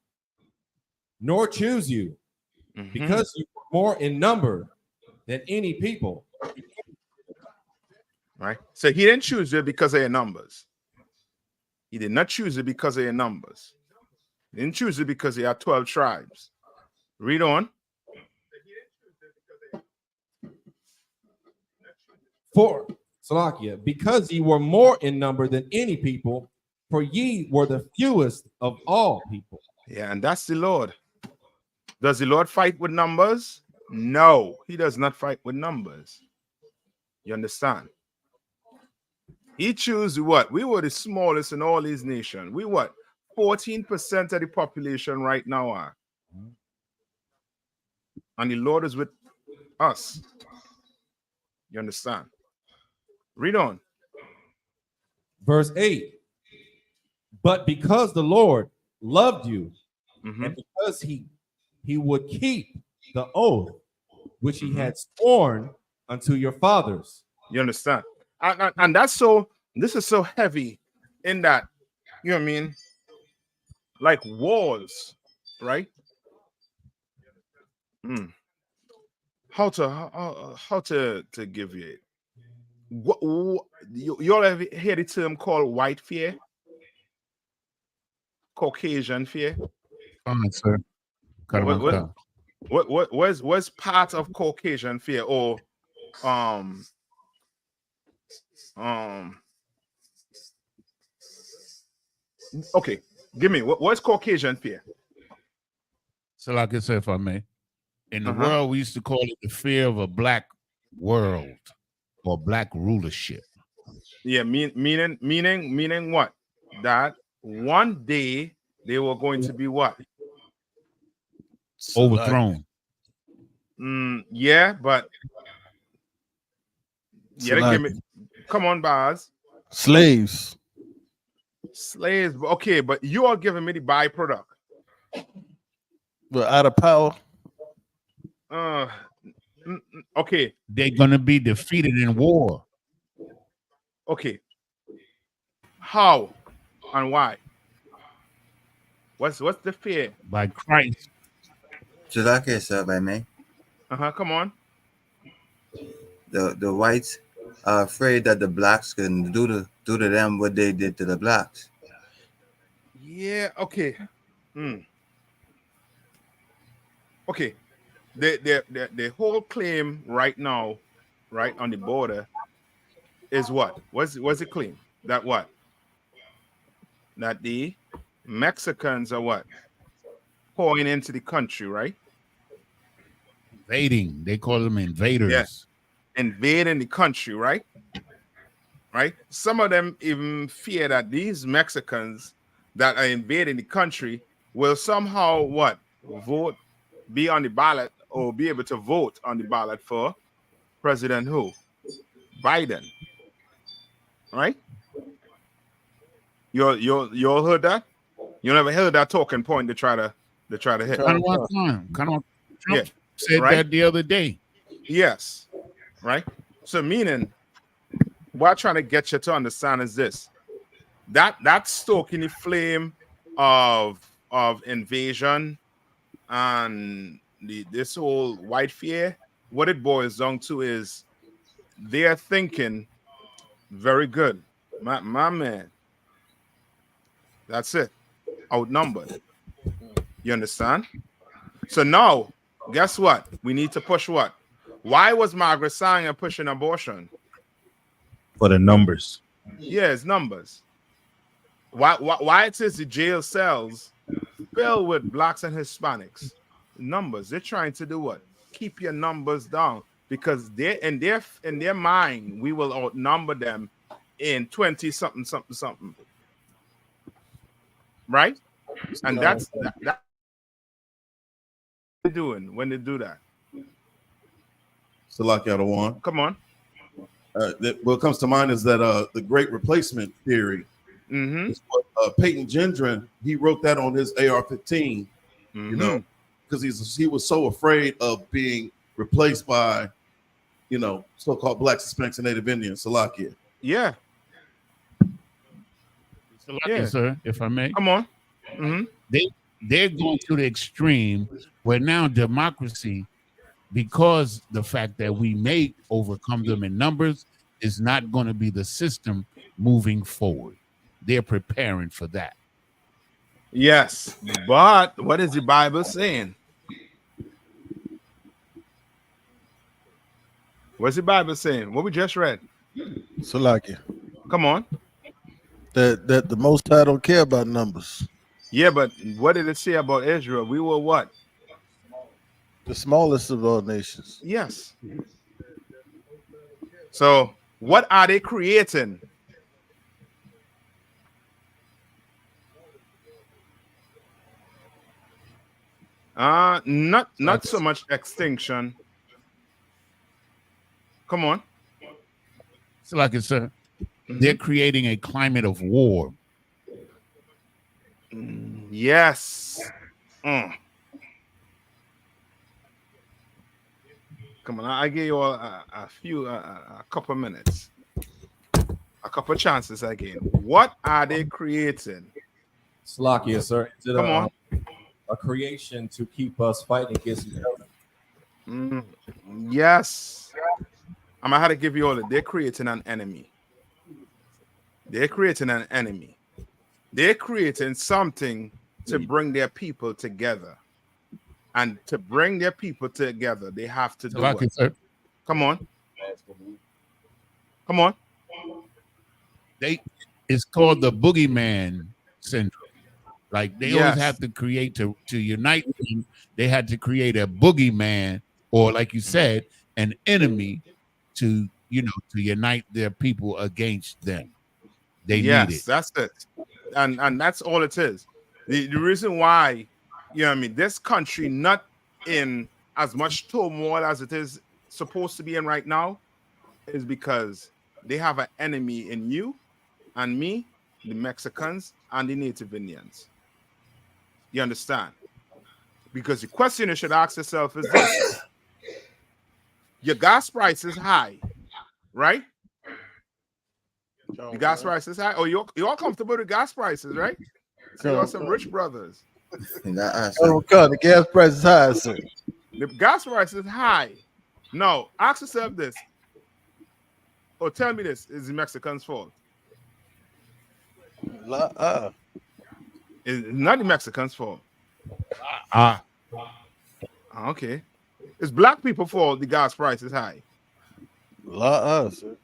nor choose you, because you were more in number than any people. Right? So he didn't choose you because of your numbers. He did not choose you because of your numbers. He didn't choose you because he had 12 tribes. Read on. For Salakia, because ye were more in number than any people, for ye were the fewest of all people. Yeah, and that's the Lord. Does the Lord fight with numbers? No, he does not fight with numbers. You understand? He chose what? We were the smallest in all these nations. We what? 14% of the population right now are. And the Lord is with us. You understand? Read on. Verse 8. But because the Lord loved you, and because he would keep the oath which he had sworn unto your fathers. You understand? And that's so, this is so heavy in that, you know what I mean? Like wars, right? How to give you it? You all ever hear the term called white fear? Caucasian fear? Fine, sir. What's part of Caucasian fear? Or okay, give me what's Caucasian fear? So like I said, if I may, in the world, we used to call it the fear of a black world or black rulership. Yeah, meaning what? That one day they were going to be what? Overthrown. Yeah, but yeah, give me. Come on, Baz. Slaves. Okay, but you are giving me the byproduct. But out of power. Okay. They're gonna be defeated in war. Okay. How and why? What's the fear? By Christ. So like I said, if I may. Come on. The whites are afraid that the blacks can do to them what they did to the blacks. Yeah, okay. Okay. The whole claim right now, right on the border, is what? What's the claim? That what? that the Mexicans are what? Pouring into the country, right? Invading. They call them invaders. Invading the country, right? Right? Some of them even fear that these Mexicans that are invading the country will somehow what? Vote, be on the ballot, or be able to vote on the ballot for President who? Biden. Right? You all heard that? You never heard that talking point to try to hit. Kind of Trump Yeah. said Right? that the other day. Yes. Right? So meaning what I'm trying to get you to understand is this. That stoking the flame of invasion and this whole white fear, what it boils down to is they're thinking very good. My man. That's it. Outnumbered. You understand? So now, guess what? We need to push what? Why was Margaret Sanger pushing abortion? For the numbers. Yeah, it's numbers. Why it is the jail cells filled with blacks and Hispanics? Numbers. They're trying to do what? Keep your numbers down because they're in their mind, we will outnumber them in 20 something. Right? And that's that they're doing when they do that. Salakia Adawan. Come on. What comes to mind is that the Great Replacement theory. Mm-hmm. Is what, Peyton Gendron, he wrote that on his AR-15. Mm-hmm. You know, because he was so afraid of being replaced by, you know, so-called blacks, Hispanics, and Native Indians. Salakia. Yeah. Yeah, sir, if I may. Come on. Mm-hmm. They're going to the extreme where now democracy, because the fact that we may overcome them in numbers, is not going to be the system moving forward. They're preparing for that. Yes, but what is the Bible saying? What's the Bible saying? What we just read. Salakia. Come on. That the Most High don't care about numbers. Yeah, but what did it say about Israel? We were what? The smallest of all nations. Yes. So what are they creating? Not so much extinction. Come on. So like I said, they're creating a climate of war. Yes. Come on, I give you all a couple minutes, a couple chances again. What are they creating? Slakia, sir. Is it Come on. a creation to keep us fighting against each other? Yes. I'm gonna have to give you all. They're creating an enemy. They're creating an enemy. They're creating something to bring their people together. And to bring their people together, they have to do Like what? sir. Come on. Come on. It's called the boogeyman syndrome. Like they always have to create to unite them. They had to create a boogeyman, or like you said, an enemy to unite their people against them. They need it. That's it. And that's all it is. The reason why, this country not in as much turmoil as it is supposed to be in right now is because they have an enemy in you and me, the Mexicans, and the Native Indians. You understand? Because the question you should ask yourself is this. Your gas price is high, right? The gas price is high. Oh, you're all comfortable with gas prices, right? So you are some rich brothers. The gas price is high, sir. The gas price is high. No, ask yourself this. Or tell me this, is the Mexicans' fault? It's not the Mexicans' fault. Okay. It's black people's fault the gas price is high. Sir.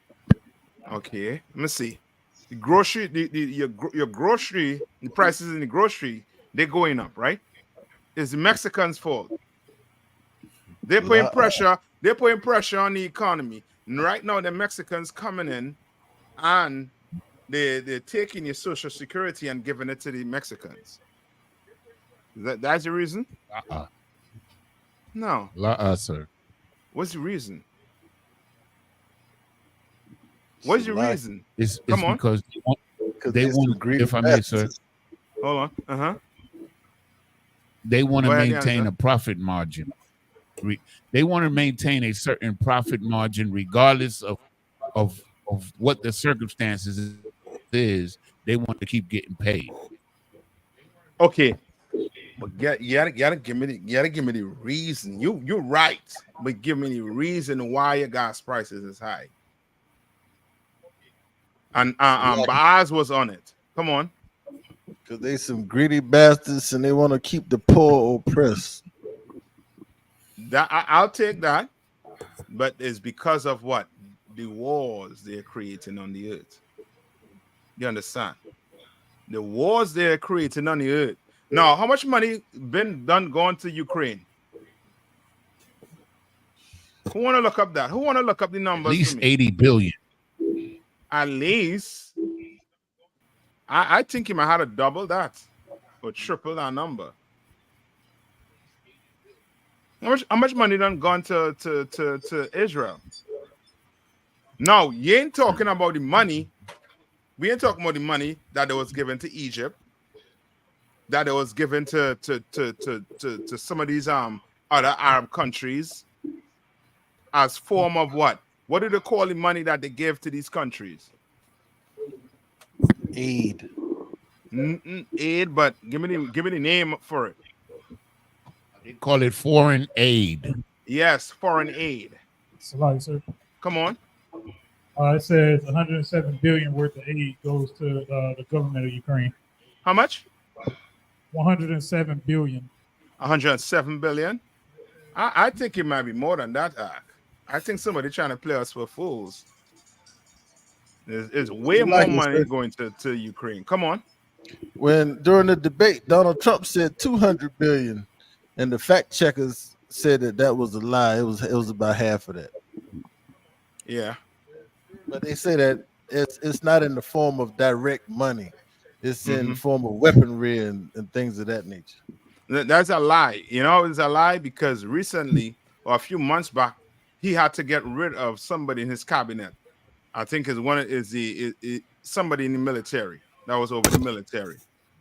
Okay, let me see. grocery, your grocery, the prices in the grocery, they're going up, right? It's the Mexicans' fault. They're putting pressure. They're putting pressure on the economy. And right now, the Mexicans coming in and they're taking your social security and giving it to the Mexicans. That's the reason? No. Sir. What's the reason? What's the reason? It's Come on. because they want, if I may, sir. Hold on. They want to maintain a profit margin. They want to maintain a certain profit margin regardless of what the circumstances is. They want to keep getting paid. Okay. But you gotta give me the reason. You're right, but give me the reason why your gas prices is high. And Baaz was on it. Come on. Because they some greedy bastards and they want to keep the poor oppressed. That I'll take that, but it's because of what? The wars they're creating on the earth. You understand? The wars they're creating on the earth. Now, how much money been gone to Ukraine? Who want to look up that? Who want to look up the numbers? At least 80 billion. At least. I think he might have to double that or triple that number. How much money done gone to Israel? No, you ain't talking about the money. We ain't talking about the money that was given to Egypt, that was given to some of these other Arab countries as form of what? What do they call the money that they give to these countries? Aid. Aid, but give me the name for it. They call it foreign aid. Yes, foreign aid. Salami, sir. Come on. It says 107 billion worth of aid goes to the government of Ukraine. How much? 107 billion. 107 billion. I think it might be more than that. I think somebody trying to play us for fools. There's way more money going to Ukraine. Come on. When during the debate, Donald Trump said 200 billion, and the fact checkers said that was a lie. It was about half of that. Yeah. But they say that it's not in the form of direct money. It's in the form of weaponry and things of that nature. That's a lie. You know, it's a lie because recently, or a few months back, he had to get rid of somebody in his cabinet. I think somebody in the military that was over the military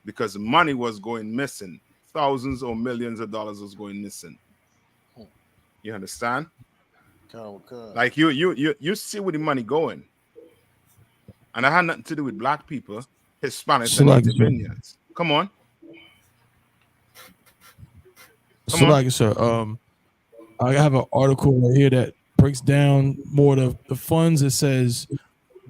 because money was going missing. Thousands or millions of dollars was going missing. You understand? Like you see where the money going. And that had nothing to do with black people, Hispanics, and Native Indians. Come on. So, sir, I have an article right here that breaks down more the funds. It says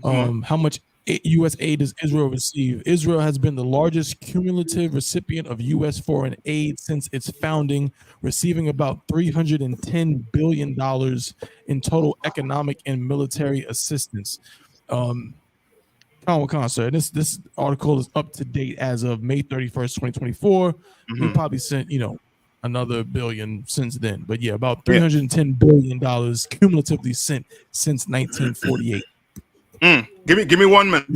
how much U.S. aid does Israel receive. Israel has been the largest cumulative recipient of U.S. foreign aid since its founding, receiving about $310 billion in total economic and military assistance. Sir, this article is up to date as of May 31st, 2024. We probably sent, another billion since then. But yeah, about $310 billion cumulatively sent since 1948. Give me 1 minute.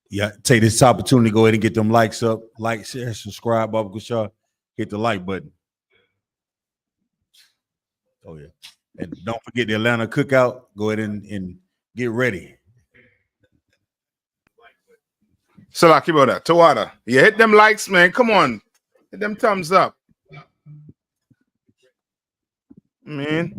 Yeah, take this opportunity to go ahead and get them likes up. Like, share, subscribe, Bubba Shaw. Hit the like button. Oh, yeah. And don't forget the Atlanta cookout. Go ahead and get ready. Salaki about that. Tawada. Yeah, hit them likes, man. Come on. Hit them thumbs up. Man.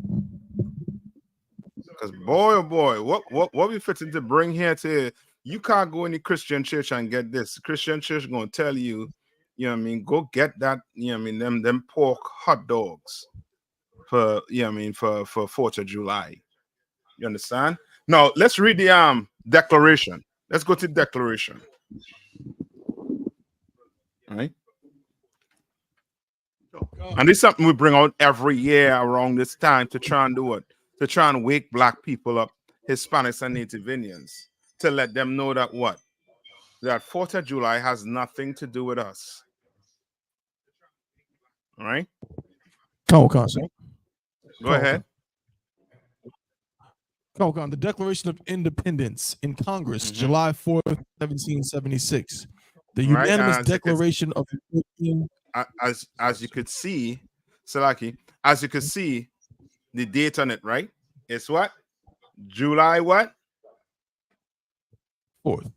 Because boy, oh boy, what we fitting to bring here to you can't go in the Christian church and get this. The Christian church gonna tell you, you know what I mean, go get that, you know what I mean, them pork hot dogs for, you know what I mean, for 4th of July. You understand? Now let's read the declaration. Let's go to the declaration. All right. And this is something we bring out every year around this time to try and do it, to try and wake black people up, Hispanics and Native Indians, to let them know that what? That 4th of July has nothing to do with us. All right? Go ahead. The Declaration of Independence in Congress, July 4th, 1776. The Right, unanimous as you could- declaration of as you could see, Salaki, as you could see, the date on it, right? It's what? July what? 4th.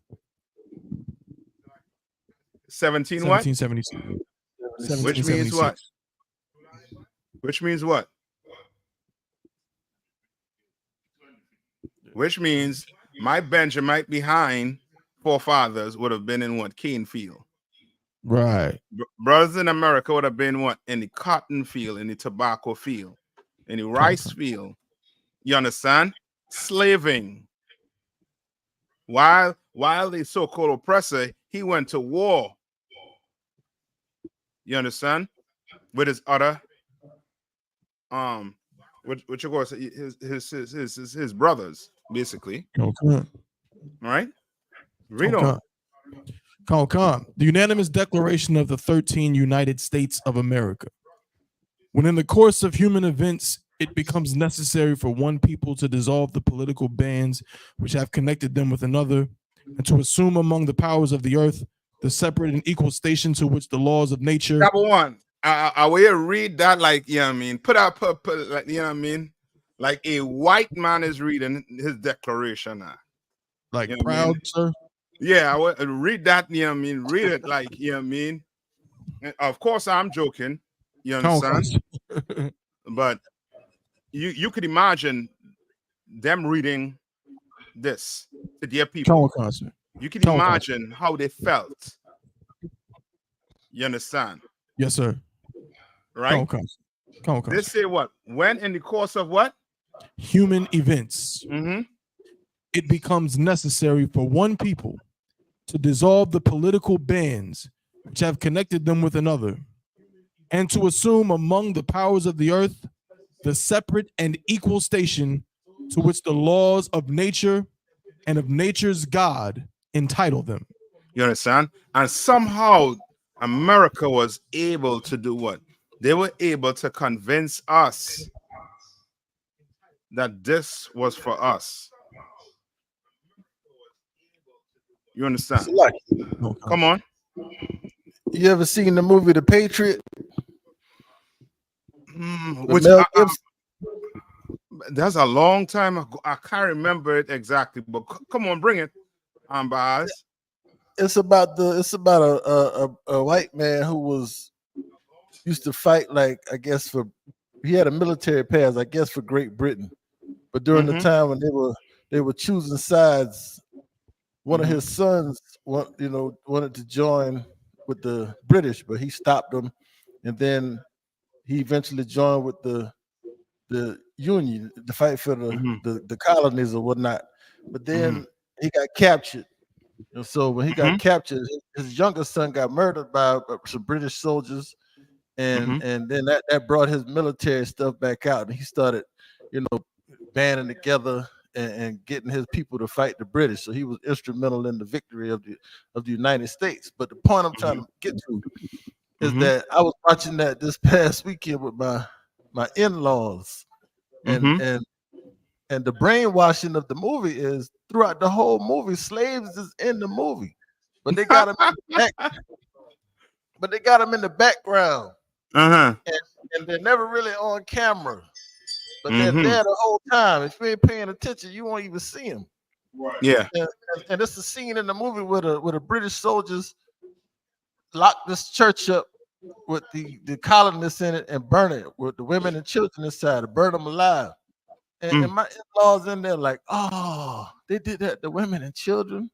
17 what? 1776. Which means what? Which means what? Which means my Benjamite behind forefathers would have been in what? Cane field. Right. Brothers in America would have been what? In the cotton field, in the tobacco field, in the rice field. You understand? Slaving. While the so-called oppressor, he went to war. You understand? With his other which of course his brothers, basically. Okay. Right? Read on. The unanimous declaration of the 13 United States of America. When in the course of human events, it becomes necessary for one people to dissolve the political bands which have connected them with another, and to assume among the powers of the earth the separate and equal station to which the laws of nature. Number one, I will read that like, you know what I mean? Put like, you know what I mean? Like a white man is reading his declaration now. Like, you know proud, I mean? sir? Yeah, I will read that, you know what I mean? Read it like, you know what I mean? Of course, I'm joking. You understand? But you could imagine them reading this to their people. You can imagine how they felt. You understand? Yes, sir. Right? They say what? When in the course of what? Human events. It becomes necessary for one people to dissolve the political bands which have connected them with another, and to assume among the powers of the earth the separate and equal station to which the laws of nature and of nature's God entitle them. You understand? And somehow America was able to do what? They were able to convince us that this was for us. You understand? Come on. You ever seen the movie The Patriot? Which that's a long time ago. I can't remember it exactly, but come on, bring it. Baz. It's about a white man who used to fight, like, I guess he had a military pass, I guess, for Great Britain. But during the time when they were choosing sides, one of his sons wanted to join with the British, but he stopped them, and then he eventually joined with the Union, the fight for the colonies or whatnot. But then he got captured. And so when he got captured, his youngest son got murdered by some British soldiers, and then that brought his military stuff back out, and he started, banding together and getting his people to fight the British. So he was instrumental in the victory of the United States. But the point I'm trying to get to is that I was watching that this past weekend with my in-laws, and the brainwashing of the movie is throughout the whole movie, slaves is in the movie, but they got them in the background, and they're never really on camera, but they're there the whole time. If you ain't paying attention, you won't even see them. Yeah. And it's a scene in the movie where the British soldiers lock this church up with the colonists in it and burn it with the women and children inside, to burn them alive. And my in-laws in there like, oh, they did that to women and children.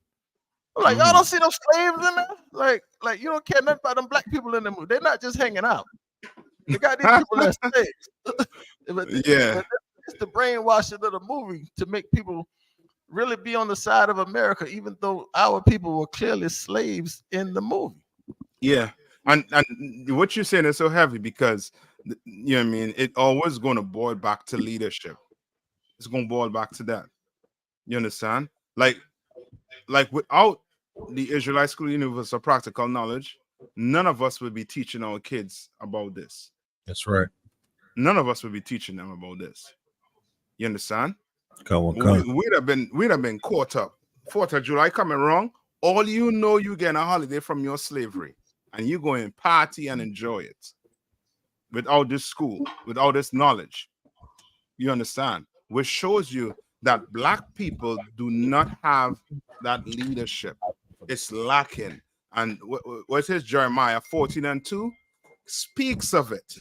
I'm like, I don't see those slaves in there. Like you don't care nothing about them black people in the movie. They're not just hanging out. They got these people as slaves. but it's the brainwashing of the movie to make people really be on the side of America, even though our people were clearly slaves in the movie. Yeah. And what you're saying is so heavy because you know what I mean. It always going to boil back to leadership. It's going to boil back to that. You understand? Like without the Israelite School Universe of Practical Knowledge, none of us would be teaching our kids about this. That's right. None of us would be teaching them about this. You understand? Come on. We'd have been caught up. 4th of July coming wrong. All you know, you getting a holiday from your slavery, and you go and party and enjoy it without this school, without this knowledge. You understand? Which shows you that black people do not have that leadership. It's lacking. And what is Jeremiah 14:2 speaks of it,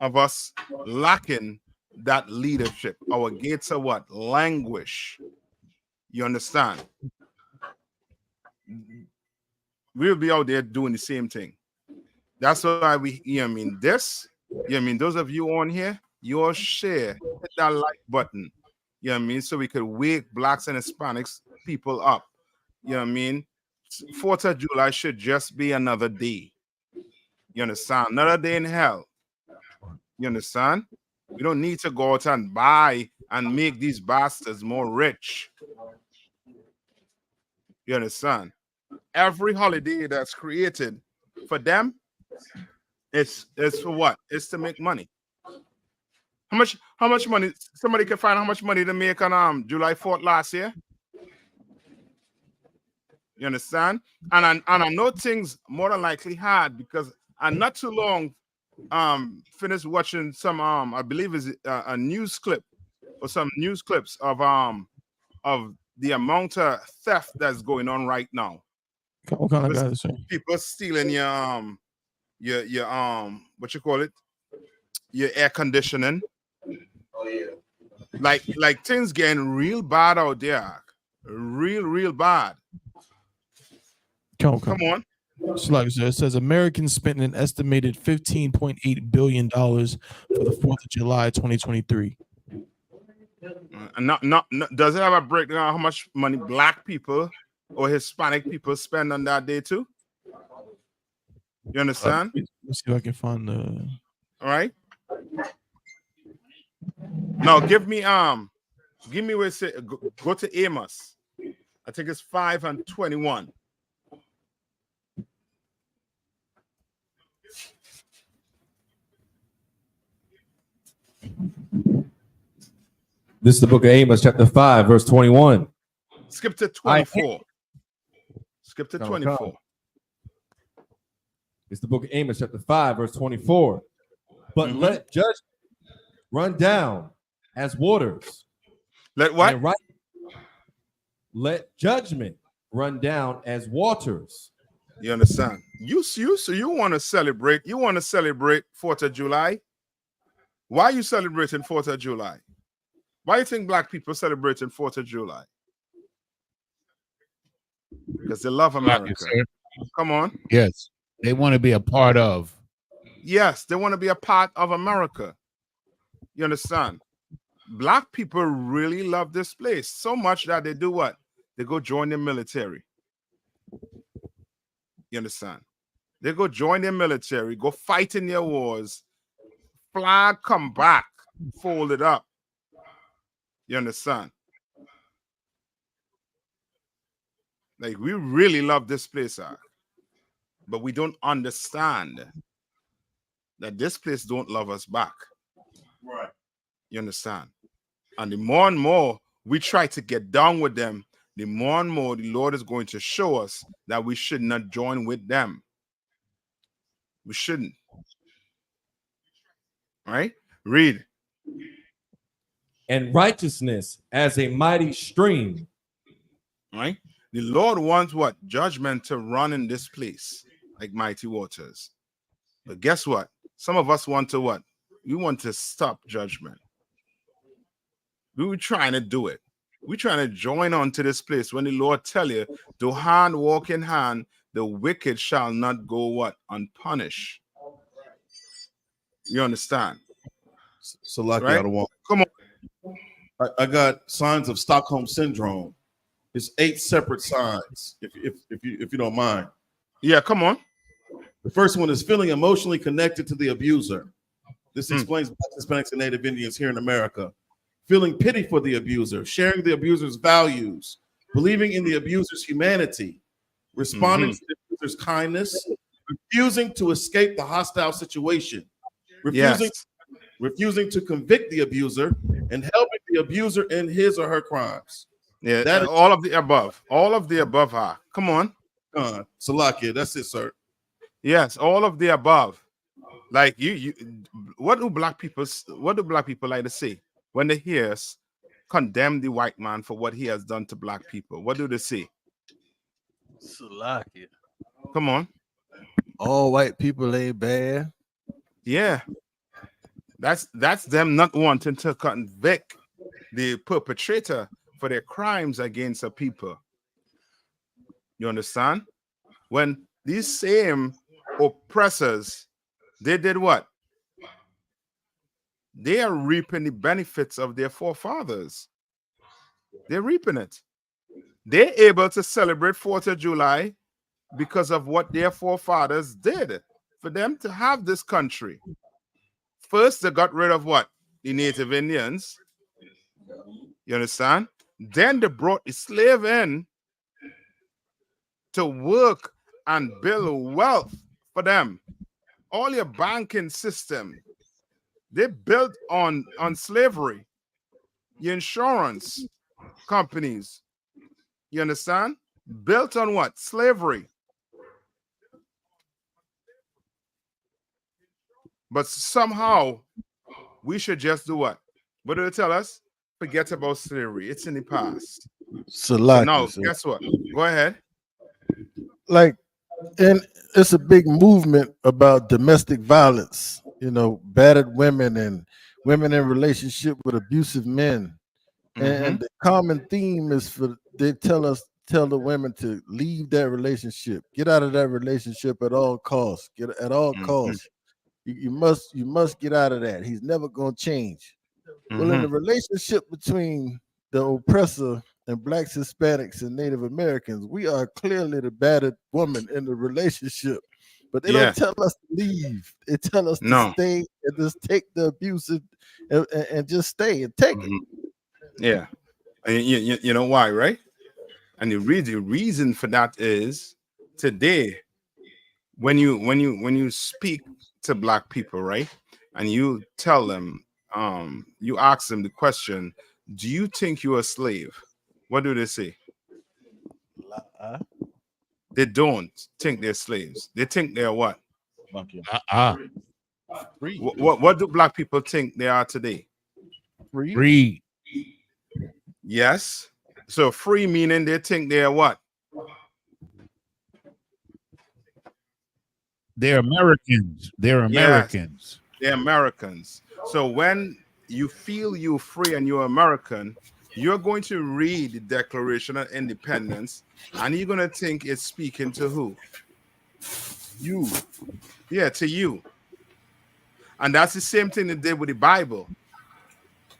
of us lacking that leadership. Our gates are what? Languish. You understand? We'll be out there doing the same thing. That's why we, you know what I mean, this, you know what I mean, those of you on here, your share, hit that like button, you know what I mean, so we could wake blacks and Hispanics people up. You know what I mean? 4th of July should just be another day. You understand? Another day in hell. You understand? We don't need to go out and buy and make these bastards more rich. You understand? Every holiday that's created for them, it's for what? It's to make money. How much money? Somebody can find how much money to make on July 4th last year. You understand? And I know things more than likely had because I not too long finished watching some I believe is a news clip or some news clips of the amount of theft that's going on right now. What kind of guy is it? People stealing your what you call it? Your air conditioning. Oh yeah. Like things getting real bad out there. Real bad. Come on. So like I said, it says Americans spent an estimated $15.8 billion for the 4th of July 2023. Not does it have a breakdown how much money black people or Hispanic people spend on that day too? You understand? Let's see if I can find the. All right. Now give me where it say go to Amos. I think it's 5:21. This is the book of Amos, chapter 5, verse 21. Skip to 24. Skip to 24. It's the book of Amos, chapter 5, verse 24. But let judgment run down as waters. Let what? Let judgment run down as waters. You understand? So you want to celebrate? You want to celebrate 4th of July? Why are you celebrating 4th of July? Why do you think black people celebrating 4th of July? Because they love America. Come on. Yes. They want to be a part of. Yes, they want to be a part of America. You understand? Black people really love this place so much that they do what? They go join the military. You understand? They go join their military, go fight in their wars, flag come back, fold it up. You understand? Like, we really love this place, but we don't understand that this place don't love us back. Right. You understand? And the more and more we try to get down with them, the more and more the Lord is going to show us that we should not join with them. We shouldn't. All right? Read. And righteousness as a mighty stream. Right? The Lord wants what? Judgment to run in this place like mighty waters. But guess what? Some of us want to what? We want to stop judgment. We were trying to do it. We're trying to join on to this place when the Lord tell you, do hand walk in hand, the wicked shall not go what? Unpunished. You understand? So like right? the other one. Come on. I got signs of Stockholm syndrome. It's 8 separate signs, if you don't mind. Yeah, come on. The first one is feeling emotionally connected to the abuser. This explains Hispanics and Native Indians here in America. Feeling pity for the abuser, sharing the abuser's values, believing in the abuser's humanity, responding to the abuser's kindness, refusing to escape the hostile situation, refusing to convict the abuser, and helping the abuser in his or her crimes. Yeah, that is all of the above. All of the above. Come on. Salakia, that's it, sir. Yes, all of the above. Like what do black people like to say when they hear us condemn the white man for what he has done to black people? What do they say? Salakia. Come on. All white people ain't bad. Yeah. That's them not wanting to convict the perpetrator for their crimes against a people. You understand? When these same oppressors, they did what? They are reaping the benefits of their forefathers. They're reaping it. They're able to celebrate 4th of July because of what their forefathers did for them to have this country. First, they got rid of what? The Native Indians. You understand? Then they brought the slave in to work and build wealth for them. All your banking system, they built on slavery. Your insurance companies, you understand? Built on what? Slavery. But somehow we should just do what? What do they tell us? Forget about slavery. It's in the past. So now, guess what? Go ahead. Like, and it's a big movement about domestic violence, battered women and women in relationship with abusive men. And the common theme is they tell the women to leave that relationship, get out of that relationship at all costs, costs. You must get out of that. He's never going to change. Well, in the relationship between the oppressor and blacks, Hispanics, and Native Americans, we are clearly the battered woman in the relationship. But they don't tell us to leave. They tell us to stay and just take the abuse and just stay and take it. Yeah. And you know why, right? And the reason for that is today, when you speak to black people, right, and you tell them, you ask them the question, do you think you're a slave? What do they say? They don't think they're slaves. They think they're what? What do black people think they are today? Free. Yes. So free meaning they think they are what? They're Americans. They're Americans. Yes, they're Americans. So when you feel you're free and you're American, you're going to read the Declaration of Independence and you're going to think it's speaking to who? You. Yeah, to you. And that's the same thing they did with the Bible.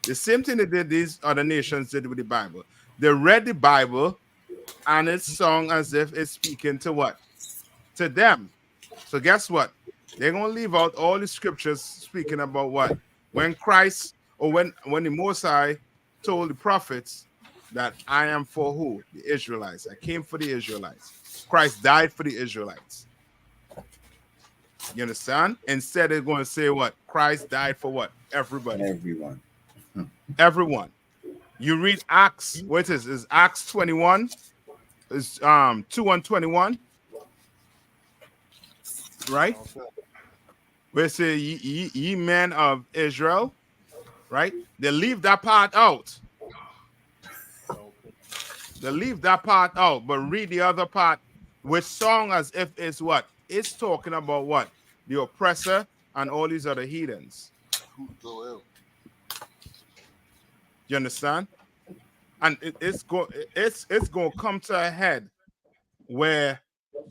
The same thing they did these other nations did with the Bible. They read the Bible and it's sung as if it's speaking to what? To them. So guess what? They're going to leave out all the scriptures speaking about what? When Christ, or when the Most High told the prophets that I am for who? The Israelites. I came for the Israelites. Christ died for the Israelites. You understand? Instead, they're going to say what? Christ died for what? Everybody. Everyone. Everyone. You read Acts, what is Acts 21? It's 2:21. Right? Where it say ye men of Israel, right? They leave that part out. They leave that part out, but read the other part, which song as if it's what? It's talking about what? The oppressor and all these other heathens. You understand? And it's going to come to a head where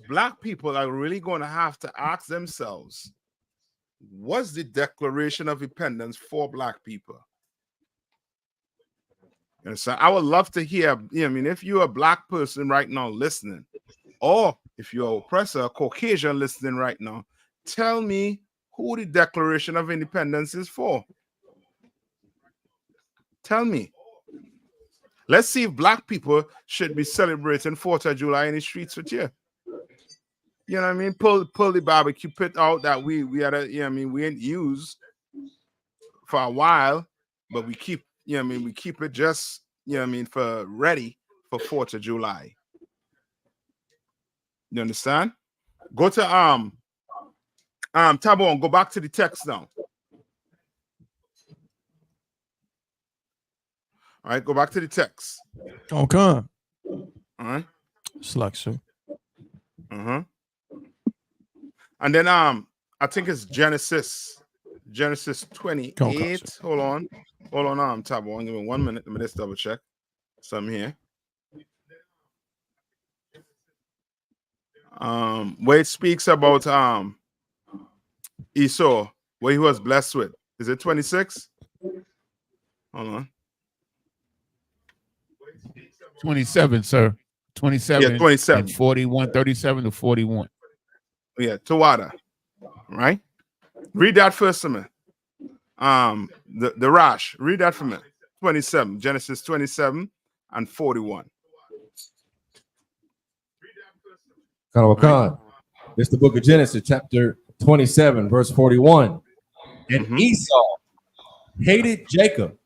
black people are really going to have to ask themselves, what's the Declaration of Independence for black people? You understand? I would love to hear, if you're a black person right now listening, or if you're oppressor, Caucasian listening right now, tell me who the Declaration of Independence is for. Tell me. Let's see if black people should be celebrating 4th of July in the streets with you. You know what I mean? Pull the barbecue pit out that we had a, you know what I mean, we ain't used for a while, but we keep, you know what I mean, we keep it just, you know what I mean, for ready for 4th of July. You understand? Go to Tabon, go back to the text now. All right, go back to the text. Okay. All right. Slack, sir. And then I think it's Genesis 28. Okay, Hold on, Tabon. Give me 1 minute. Let me just double check something here. Where it speaks about Esau, what he was blessed with. Is it 26? Hold on. 27, sir. 27. Yeah, 27. And 41, 37 to 41. Yeah, Tawada. Right? Read that first to me. The Rash. Read that for me. 27. Genesis 27 and 41. Khan. It's the book of Genesis, chapter 27, verse 41. And Esau hated Jacob.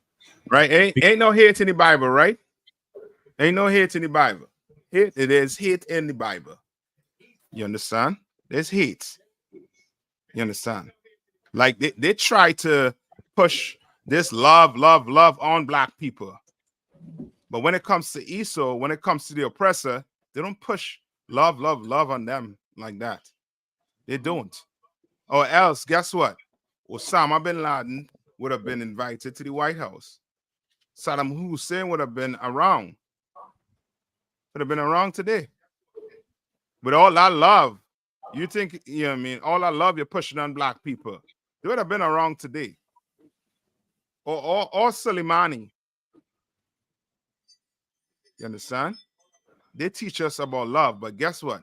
Right? Ain't no hate in the Bible, right? Ain't no hate in the Bible. It is hate in the Bible. You understand? There's hate. You understand? Like they try to push this love on black people. But when it comes to Esau, when it comes to the oppressor, they don't push love on them like that. They don't. Or else, guess what? Osama bin Laden would have been invited to the White House. Saddam Hussein would have been around. Would have been around today. With all that love, you think, you know what I mean? All that love you're pushing on black people, they would have been around today. Or Soleimani. You understand? They teach us about love, but guess what?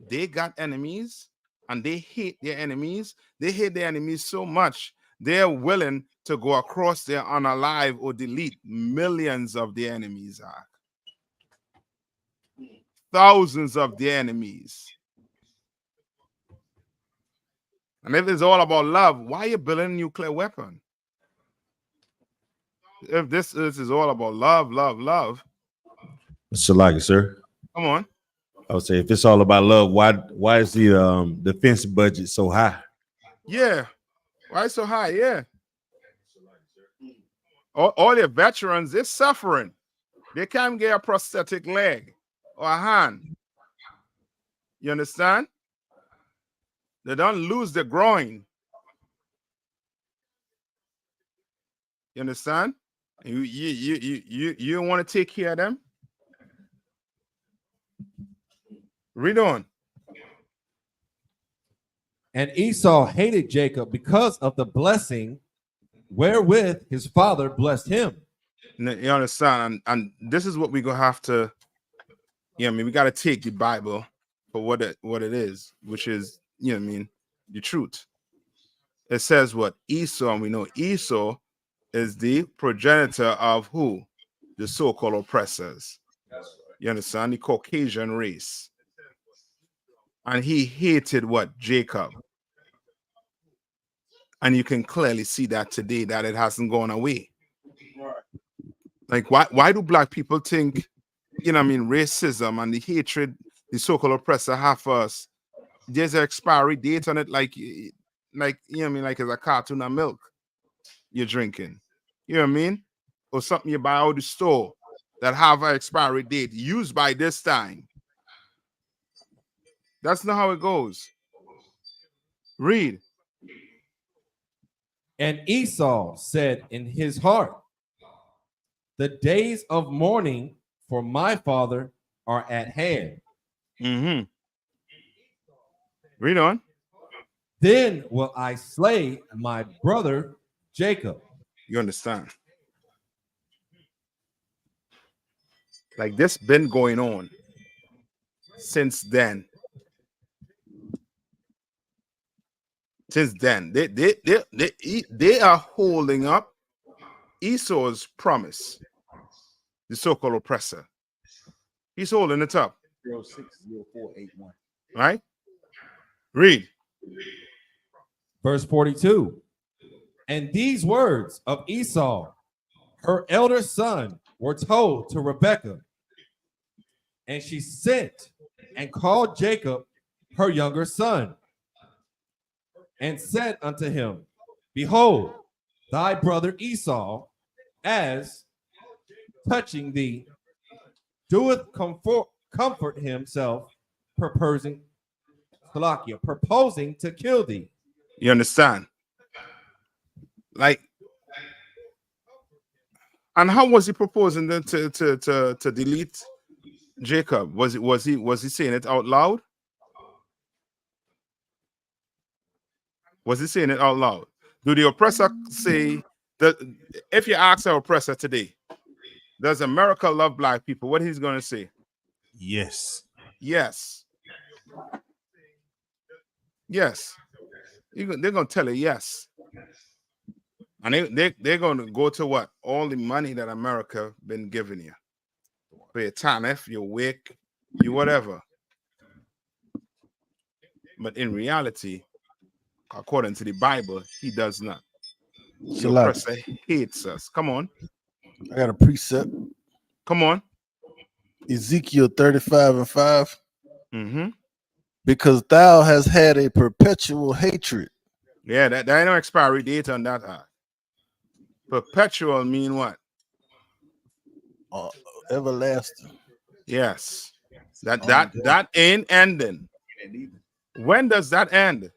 They got enemies and they hate their enemies. They hate their enemies so much, they're willing to go across there unalive or delete millions of their enemies. Thousands of their enemies. And if it's all about love, why are you building a nuclear weapon? If this is all about love. Salaki, sir. Come on. I would say if it's all about love, why is the defense budget so high? Yeah. Why so high? Yeah. All the veterans, they're suffering. They can't get a prosthetic leg or a hand. You understand? They don't lose their groin. You understand? You want to take care of them? Read on. And Esau hated Jacob because of the blessing wherewith his father blessed him. You understand? And this is what we're going to have to, I mean, we got to take the Bible for what it is, which is, you know what I mean, the truth. It says what? Esau, and we know Esau is the progenitor of who? The so-called oppressors. You understand? The Caucasian race. And he hated what? Jacob. And you can clearly see that today, that it hasn't gone away. Like, why do black people think, you know what I mean, racism and the hatred the so-called oppressor have for us, there's an expiry date on it, like you know what I mean, like it's a cartoon of milk you're drinking. You know what I mean? Or something you buy out the store that have an expiry date, used by this time. That's not how it goes. Read. And Esau said in his heart, the days of mourning for my father are at hand. Read on. Then will I slay my brother Jacob. You understand? Like this been going on since then. Since then, they are holding up Esau's promise, the so-called oppressor. He's holding it up. 060481. Right? Read. Verse 42. And these words of Esau, her elder son, were told to Rebekah. And she sent and called Jacob, her younger son, and said unto him, Behold, thy brother Esau, as touching thee, doeth comfort himself, proposing to kill thee. You understand? Like, and how was he proposing then to delete Jacob? Was he saying it out loud? Was he saying it out loud? Do the oppressor say that if you ask our oppressor today, does America love black people? What he's gonna say? Yes. Yes. Yes. They're gonna tell you yes. And they're gonna go to what? All the money that America been giving you. For your TANF, your WIC, you whatever. But in reality, according to the Bible, he does not. The oppressor hates us. Come on. I got a precept. Come on. Ezekiel 35:5. Mm-hmm. Because thou hast had a perpetual hatred. Yeah, that ain't no expiry date on that. Perpetual mean what? Everlasting. Yes. That ain't ending. When does that end?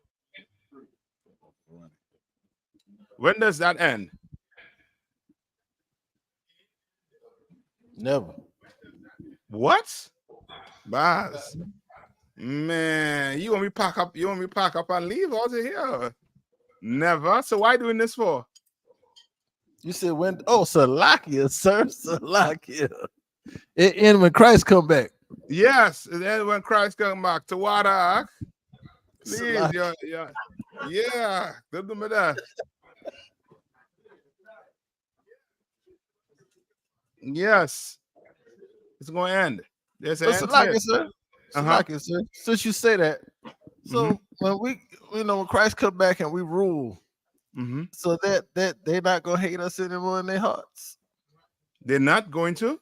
When does that end? Never. What? Baz. Man, you want me pack up and leave out of here? Never. So why doing this for? You said when? Oh, Salakia, sir. Salakia. It end when Christ come back. Yes, it ends when Christ come back to water. Please, yeah. Don't do me that. Yes, it's going to end. There's an end to it. Sir. Salakia, sir. Since you say that, so when when Christ come back and we rule, so that they're not gonna hate us anymore in their hearts. They're not going to.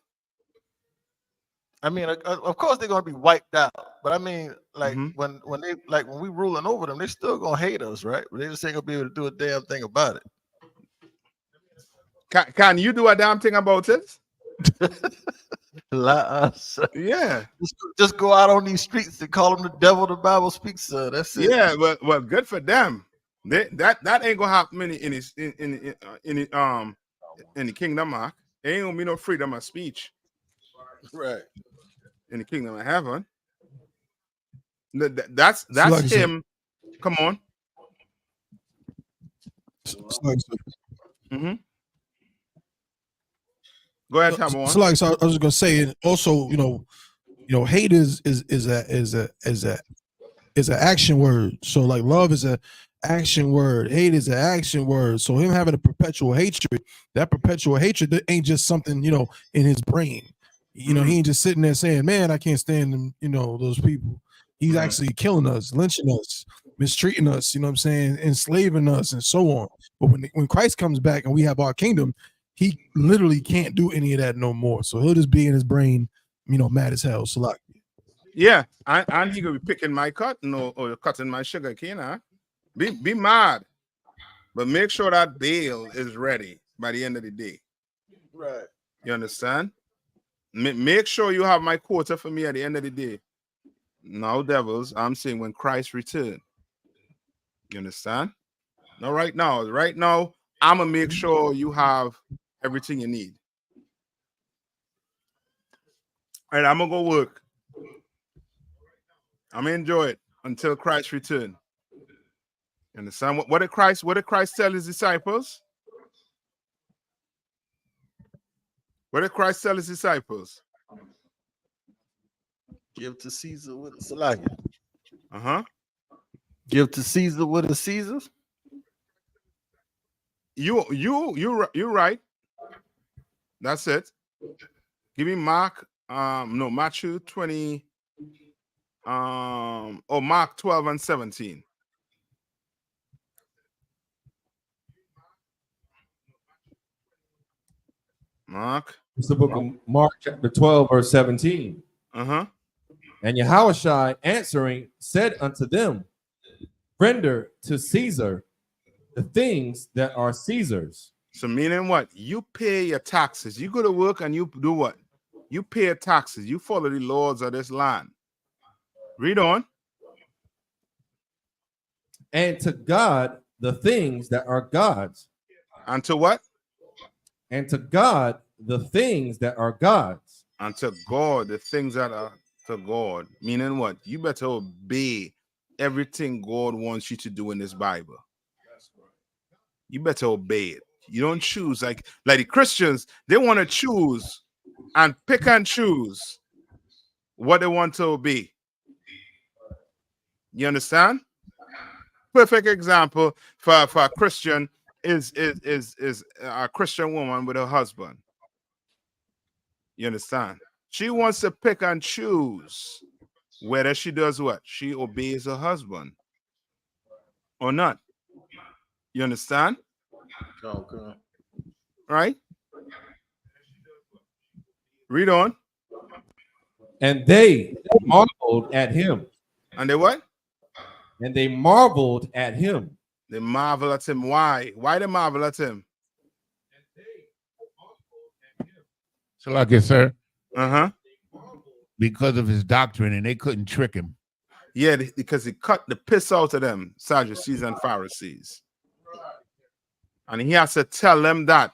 I mean, of course they're gonna be wiped out, but I mean, like when we ruling over them, they're still gonna hate us, right? But they just ain't gonna be able to do a damn thing about it. Can you do a damn thing about it? Yeah, just go out on these streets and call them the devil the Bible speaks. That's it. Yeah, well, good for them. That ain't gonna happen in the kingdom. Mark, there ain't gonna be no freedom of speech, right? In the kingdom of heaven. That's him. Come on. Go ahead, Tom. So I was just gonna say, and also, hate is an action word. So like love is an action word, hate is an action word. So him having a perpetual hatred, that perpetual hatred that ain't just something in his brain. He ain't just sitting there saying, "Man, I can't stand them." Those people. He's actually killing us, lynching us, mistreating us. You know what I'm saying? Enslaving us, and so on. But when Christ comes back and we have our kingdom, he literally can't do any of that no more. So he'll just be in his brain, mad as hell. So like, yeah, and he gonna be picking my cotton or cutting my sugar cane. Huh? Be mad, but make sure that bail is ready by the end of the day. Right. You understand? Make sure you have my quota for me at the end of the day. Now, devils, I'm saying when Christ return. You understand? Now, right now, I'm gonna make sure you have everything you need. All right, I'm gonna go work. I'm gonna enjoy it until Christ return. You understand? What did Christ tell his disciples? What did Christ tell his disciples? Give to Caesar what it's like. Give to Caesar what is Caesar's. You're right. That's it. Give me Mark. No, Matthew 20. Mark 12 and 17. Mark. It's the book of Mark, chapter 12, verse 17. Uh-huh. And Yahushua answering said unto them, render to Caesar the things that are Caesar's. So meaning what? You pay your taxes. You go to work and you do what? You pay your taxes. You follow the laws of this land. Read on. And to God the things that are God's. And to what? And to God the things that are God's. And to God the things that are to God. Meaning what? You better obey everything God wants you to do in this Bible. You better obey it. You don't choose like the Christians. They want to choose and pick and choose what they want to obey. You understand? Perfect example for a Christian is a Christian woman with her husband. You understand? She wants to pick and choose whether she does what? She obeys her husband or not. You understand? Okay. Right? Read on. And they marveled at him. And they what? And they marveled at him. They marvel at him. Why? Why they marvel at him? So like it, sir. Uh-huh. Because of his doctrine, and they couldn't trick him. Yeah, because he cut the piss out of them, Sadducees and Pharisees. And he has to tell them that.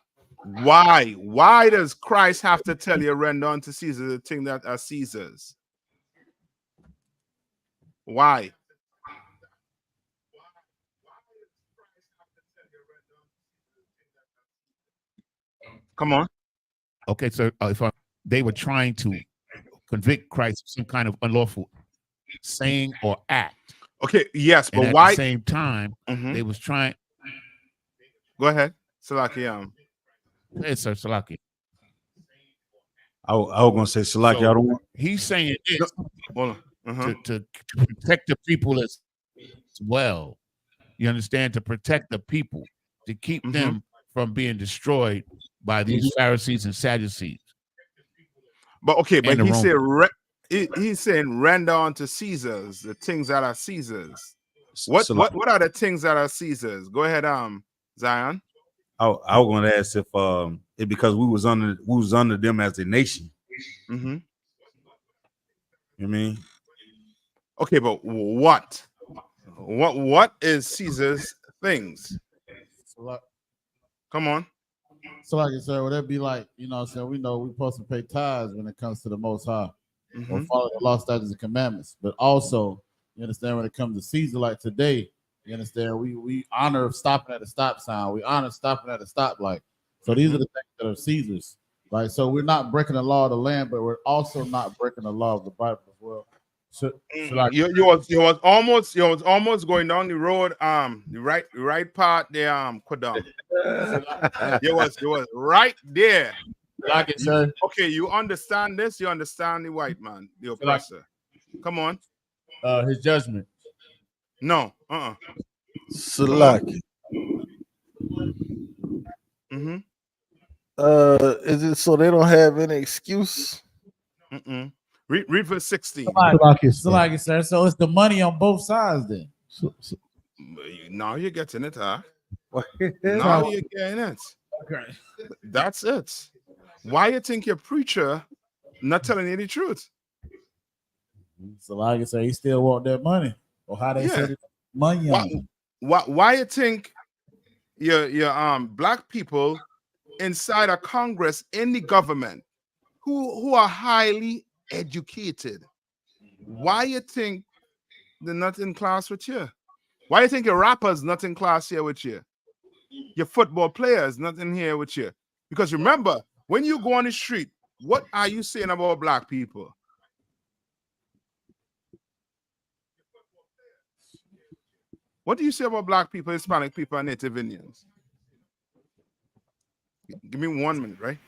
Why? Why does Christ have to tell you render unto Caesar the thing that are Caesar's? Why? Come on. Okay, so they were trying to convict Christ of some kind of unlawful saying or act. Okay, yes, and but at why? the same time, they was trying. Go ahead, Salaki. Hey, sir, Salaki. I was gonna say Salaki. So I don't want. he's saying this to protect the people as well. You understand? To protect the people, to keep them from being destroyed by these Pharisees and Sadducees. But okay, but And he the said he's saying render unto Caesar's the things that are Caesar's. What are the things that are Caesar's? Go ahead, Zion. I was gonna ask if it because we was under them as a nation. Mm-hmm. You know what I mean? Okay, but what is Caesar's things? Come on. So like I said, would that be like, you know what I'm saying? We know we're supposed to pay tithes when it comes to the Most High or follow the law, statutes, and commandments. But also, you understand, when it comes to Caesar, like today, you understand, we honor stopping at a stop sign. We honor stopping at a stoplight. So these are the things that are Caesar's. Right? So we're not breaking the law of the land, but we're also not breaking the law of the Bible as well. So like, you was almost going down the road, the right part there, Kodam. you was right there. Like it, sir. Okay, you understand this? You understand the white man, the oppressor. Come on. His judgment. No. Salaki. Is it so they don't have any excuse? Read verse 16. So like it, sir. So it's the money on both sides then. Now you're getting it, huh? Now you're getting it. Okay. That's it. Why you think your preacher not telling you the truth? So like I say, he still want that money. Or how they say money on why you think your black people inside of Congress in the government who are highly educated, why you think they're not in class with you? Why you think your rappers not in class here with you? Your football players not in here with you? Because remember, when you go on the street, what are you saying about black people? What do you say about black people, Hispanic people, and Native Indians? Give me 1 minute, right?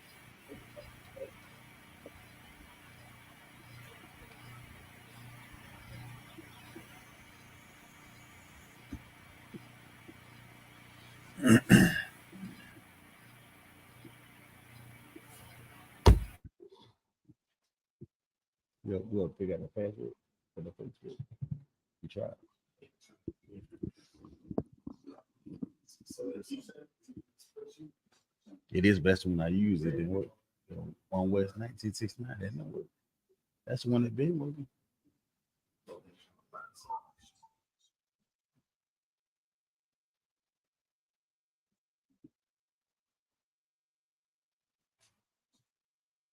You'll pick out the password for the Facebook. You try. It is best when I use it. Then what? On West 1969. That number. That's the one that been working.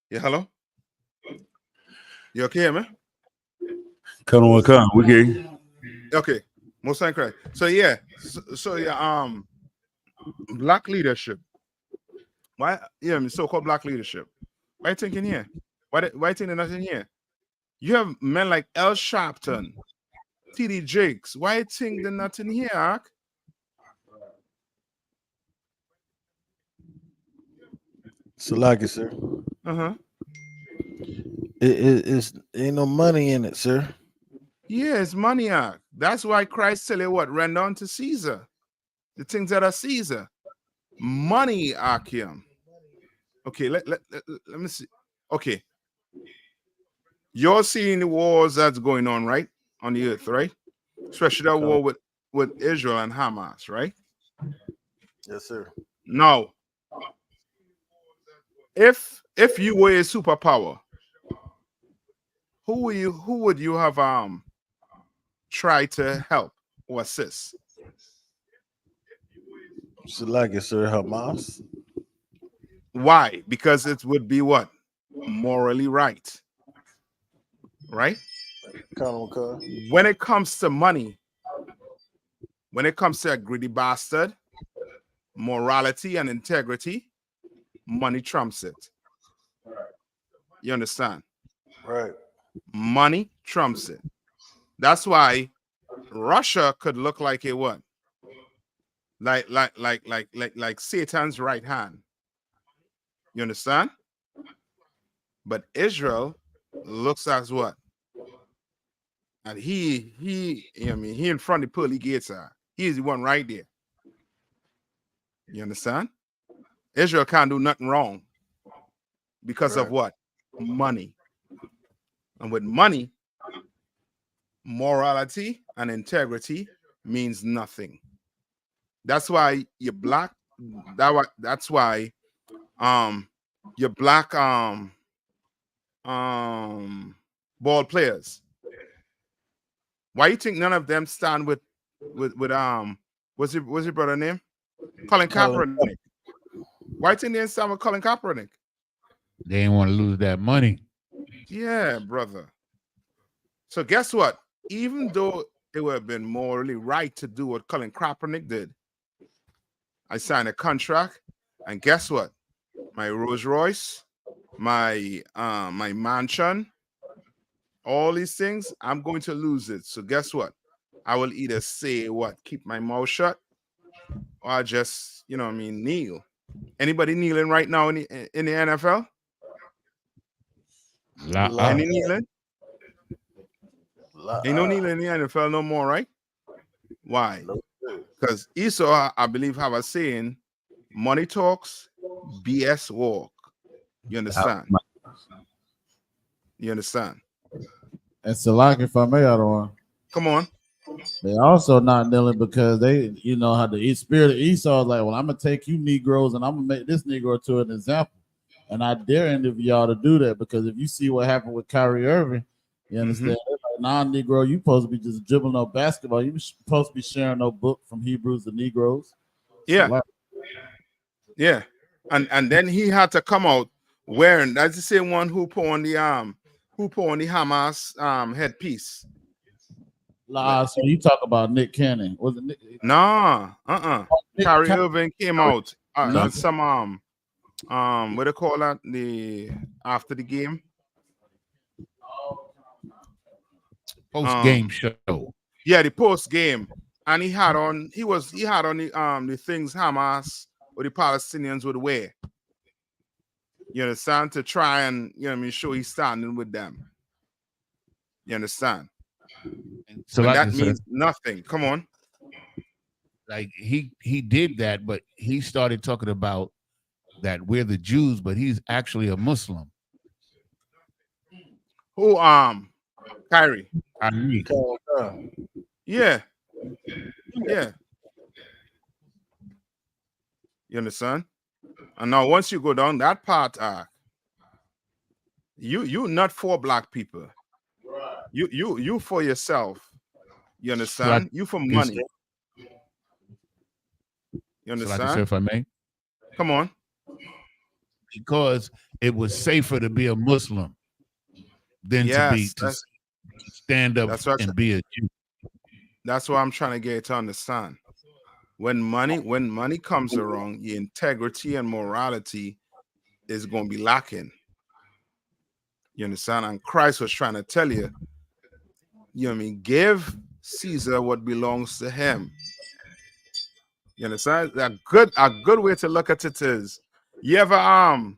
Yeah, hello? You okay, man? Come on, come. We get Okay. Most thank Christ. So yeah. So yeah, black leadership. Why so-called black leadership? Why you thinking here? Why you think they're not in here? You have men like L. Sharpton, T.D. Jakes. Why you think they're not in here, Ark? Salaki, sir. Uh-huh. It's ain't no money in it, sir. Yeah, it's money, Ark. That's why Christ tell you what, render unto Caesar. The things that are Caesar. Money, Arkium. Okay, let me see. Okay. You're seeing the wars that's going on, right? On the earth, right? Especially that war with Israel and Hamas, right? Yes, sir. Now, if you were a superpower, who would you have tried to help or assist? Salaki, sir. Hamas. Why? Because it would be what? Morally right. Right? When it comes to money, when it comes to a greedy bastard, morality and integrity, money trumps it. You understand? Right. Money trumps it. That's why Russia could look like a what? Like Satan's right hand. You understand? But Israel looks as what? And he in front of the pearly gates are. He's the one right there. You understand? Israel can't do nothing wrong because of what? Money. And with money, morality and integrity means nothing. That's why you're black. That's why you're black ball players. Why you think none of them stand with what's your brother name? Colin Kaepernick. Why you think they didn't stand with Colin Kaepernick? They didn't want to lose that money. Yeah, brother. So guess what? Even though it would have been morally right to do what Colin Kaepernick did, I signed a contract, and guess what? My Rolls Royce, my mansion, all these things, I'm going to lose it. So guess what? I will either say what, keep my mouth shut, or I just, kneel. Anybody kneeling right now in the NFL? Any kneeling? Ain't no kneeling in the NFL no more, right? Why? Because Esau, I believe, have a saying, money talks, BS walk. You understand? You understand? And Salaki, if I may, I don't want. Come on. They also not kneeling because they, how the spirit of Esau is like, well, I'm gonna take you Negroes and I'm gonna make this Negro to an example. And I dare any of y'all to do that, because if you see what happened with Kyrie Irving, you understand? Like, non-Negro, you supposed to be just dribbling no basketball. You supposed to be sharing no book from Hebrews to Negroes. Yeah. Yeah. And then he had to come out wearing, that's the same one who put on the Hamas headpiece. So you talk about Nick Cannon. Was it Nick? Nah, Kyrie Irving came out some what do you call that? After the game. Post game show. Yeah, the post game. and he had on the things Hamas or the Palestinians would wear. You understand? To try and show he's standing with them. You understand? So when like that I said, means nothing. Come on. like he did that, but he started talking about that we're the Jews, but he's actually a Muslim. Who Kyrie? Kyrie. Yeah. Yeah. You understand? And now once you go down that path, you not for black people. You for yourself. You understand? You for money. You understand? So like I said, if I may. Come on. Because it was safer to be a Muslim than to stand up and be a Jew. That's what I'm trying to get you to understand. When money comes around, your integrity and morality is going to be lacking. You understand? And Christ was trying to tell you, you know what I mean? Give Caesar what belongs to him. You understand? A good way to look at it is, you ever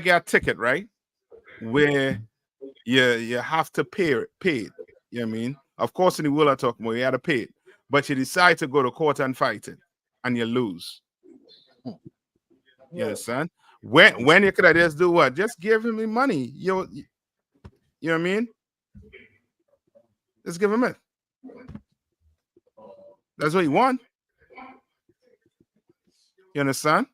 get a ticket, right? Where you have to pay it. You know what I mean? Of course, in the world I talk about, you had to pay it. But you decide to go to court and fight it, and you lose. You understand? When you could have just do what? Just give him the money. You know what I mean? Just give him it. That's what you want. You understand?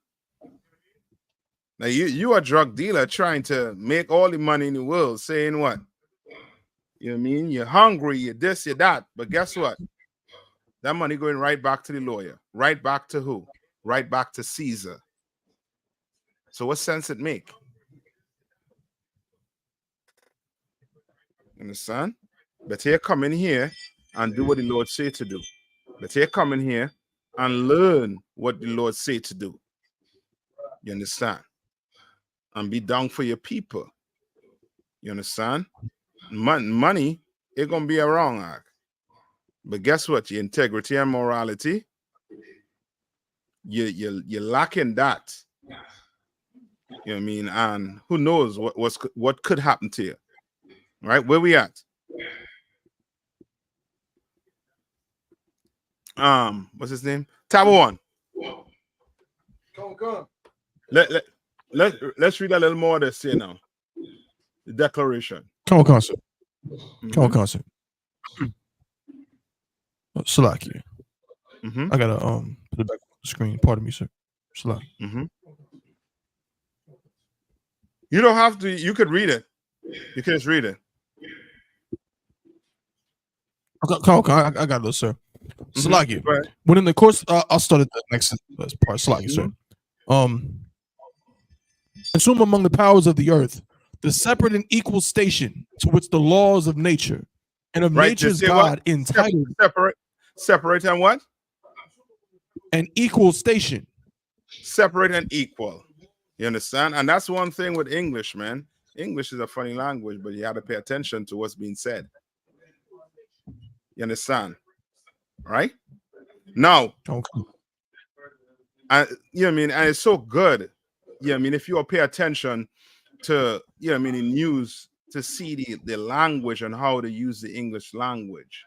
Now you a drug dealer trying to make all the money in the world, saying what? You know what I mean? You're hungry, you're this, you're that. But guess what? That money going right back to the lawyer. Right back to who? Right back to Caesar. So what sense it make? Understand? But here come in here and do what the Lord say to do. But here come in here and learn what the Lord say to do. You understand? And be down for your people. You understand? Money it gonna be a wrong act. But guess what? Your integrity and morality, you're lacking that. You know what I mean? And who knows what could happen to you? Right? Where we at? What's his name? Tab 1. Come. Let's read a little more of this here now. The declaration. Come on, sir. Come on, sir. Salaki. I gotta put it back on the screen. Pardon me, sir. Salaki. You don't have to. You could read it. You can just read it. Okay, I got this, sir. Salaki. When in the course, I'll start at the next part. Salaki, sir. Assume among the powers of the earth the separate and equal station to which the laws of nature and of nature's God entitled. Separate and what? An equal station. Separate and equal. You understand? And that's one thing with English, man. English is a funny language, but you have to pay attention to what's being said. You understand? Right? Now, you know what I mean? And it's so good. You know what I mean? If you pay attention to, you know what I mean, in news, to see the language and how to use the English language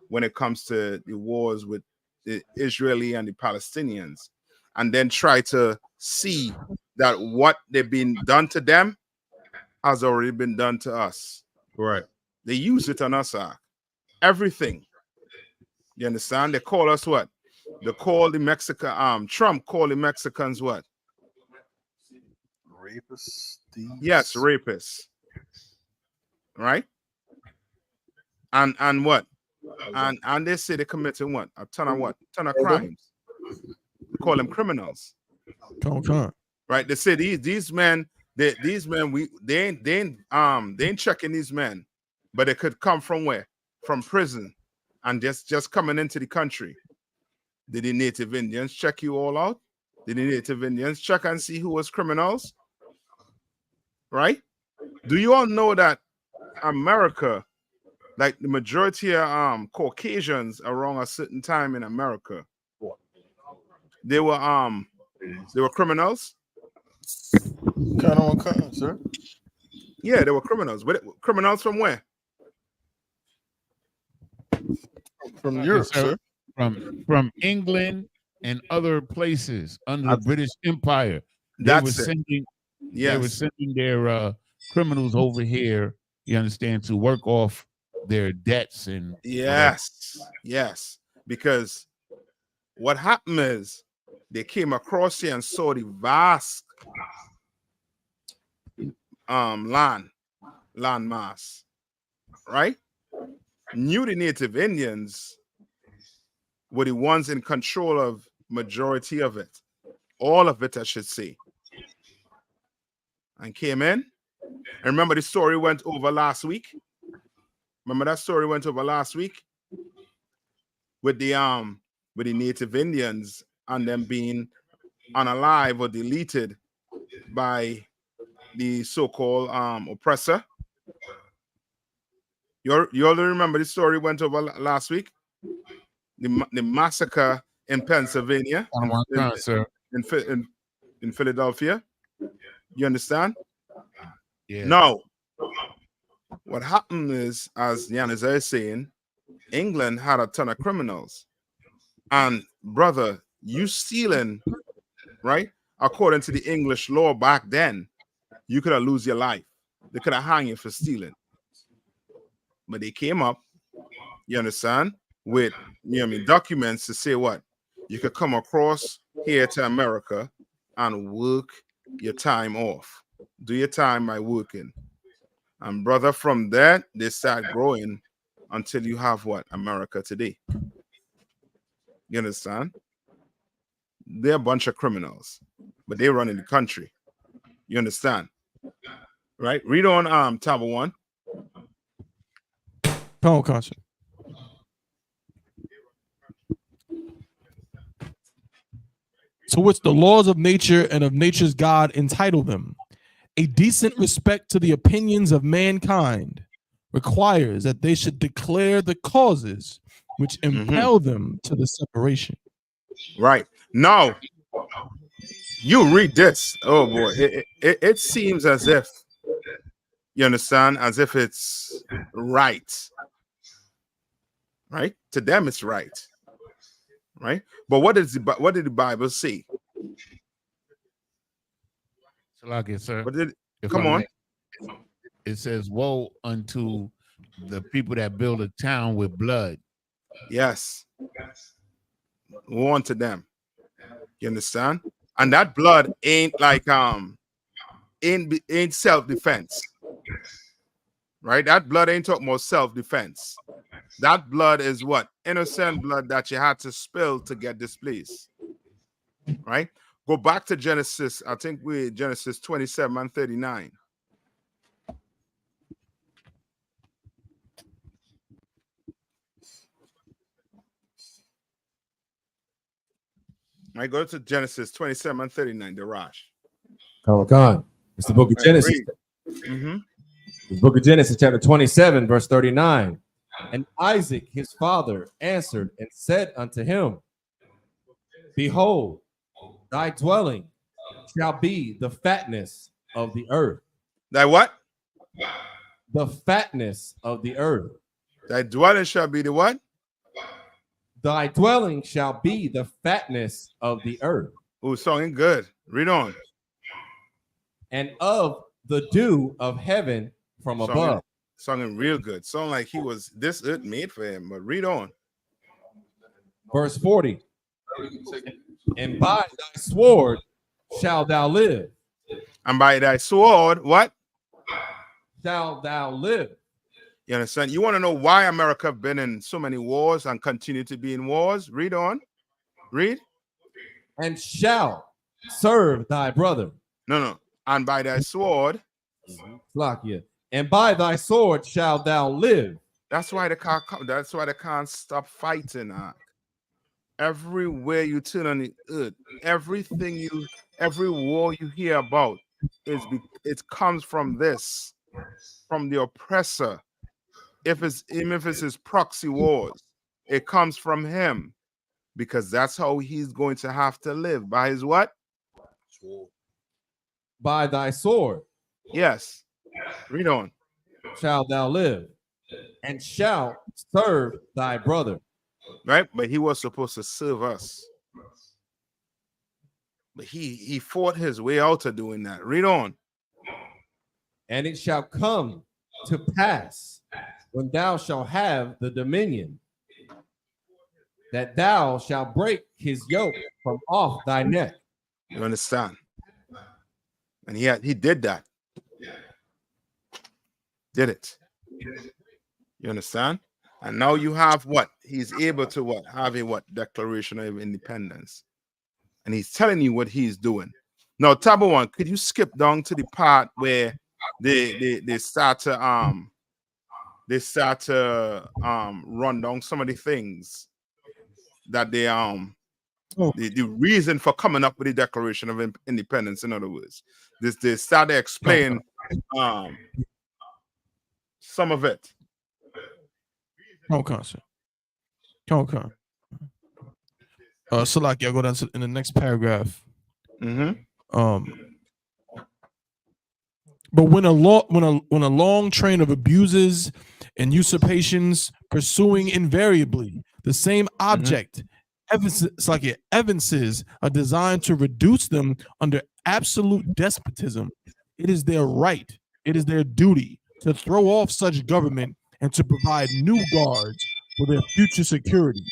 when it comes to the wars with the Israeli and the Palestinians, and then try to see that what they've been done to them has already been done to us. Right. They use it on us, everything. You understand? They call us what? They call the Mexican, Trump called the Mexicans what? Rapists. Yes, rapists. Right? And what? And they say they committed what? A ton of what? Ton of crimes. They call them criminals. Right? They say these men, they ain't checking these men, but they could come from where? From prison and just coming into the country. Did the Native Indians check you all out? Did the Native Indians check and see who was criminals? Right? Do you all know that America like the majority of Caucasians around a certain time in America, they were criminals. Kind on kind, sir. Yeah, they were criminals. But criminals from where? From Yes, Europe, sir. sir. From England and other places under the British Empire. They were That's it. sending Yes. their criminals over here, you understand, to work off their debts and whatever. Yes. Because what happened is they came across here and saw the vast land mass, right? Knew the native Indians were the ones in control of majority of it, all of it, I should say, and came in. And remember the story went over last week. Remember that story went over last week with the native Indians and them being unalive or deleted by the so-called oppressor. You all remember the story went over last week? The massacre in Pennsylvania, Sir. in Philadelphia. You understand? Yeah. Now, what happened is, as Yanis is saying, England had a ton of criminals. And brother, you stealing, right? According to the English law back then, you could have lose your life. They could have hung you for stealing. But they came up, you understand, with documents to say what? You could come across here to America and work your time off. Do your time by working. And brother, from that, they start growing until you have what? America today. You understand? They're a bunch of criminals, but they run in the country. You understand? Right? Read on Table 1. Oh, gosh. To which the laws of nature and of nature's God entitle them. A decent respect to the opinions of mankind requires that they should declare the causes which impel them to the separation. Right. Now, you read this. Oh boy. It seems as if, you understand, as if it's right. Right? To them, it's right. Right? But what did the Bible say? Salakia, sir. Come on. It says, woe unto the people that build a town with blood. Yes. Woe unto them. You understand? And that blood ain't like ain't self-defense. Right? That blood ain't talking about self-defense. That blood is what? Innocent blood that you had to spill to get this place. Right? Go back to Genesis. I think we're Genesis 27 and 39. I go to Genesis 27 and 39, the Rosh. Khan. It's the book of Genesis. Mm-hmm. The book of Genesis, chapter 27, verse 39. And Isaac, his father, answered and said unto him, behold, thy dwelling shall be the fatness of the earth. Thy what? The fatness of the earth. Thy dwelling shall be the what? Thy dwelling shall be the fatness of the earth. Oh, songing good. Read on. And of the dew of heaven from above. Songing real good. Sound like he was this earth made for him. But read on. Verse 40. And by thy sword shalt thou live. And by thy sword, what? Shalt thou live. You understand? You want to know why America have been in so many wars and continue to be in wars? Read on. Read. And shall serve thy brother. No. And by thy sword. And by thy sword shalt thou live. That's why they can't stop fighting. Everywhere you turn on the earth, every war you hear about it comes from this, from the oppressor. if it's his proxy wars, it comes from him, because that's how he's going to have to live, by his what? By thy sword. Yes. Read on. Shalt thou live, and shalt serve thy brother. Right? But he was supposed to serve us. But he fought his way out of doing that. Read on. And it shall come to pass, when thou shalt have the dominion, that thou shalt break his yoke from off thy neck. You understand? And he did that. Did it. You understand? And now you have what? He's able to what? Have a what? Declaration of Independence. And he's telling you what he's doing. Now, Tabo One, could you skip down to the part where they start to run down some of the things that the reason for coming up with the Declaration of Independence, in other words, they start to explain some of it. Okay, sir. Okay. So like y'all go down to in the next paragraph. But when a long train of abuses and usurpations pursuing invariably the same object, evidences are designed to reduce them under absolute despotism, it is their right, it is their duty to throw off such government and to provide new guards for their future security.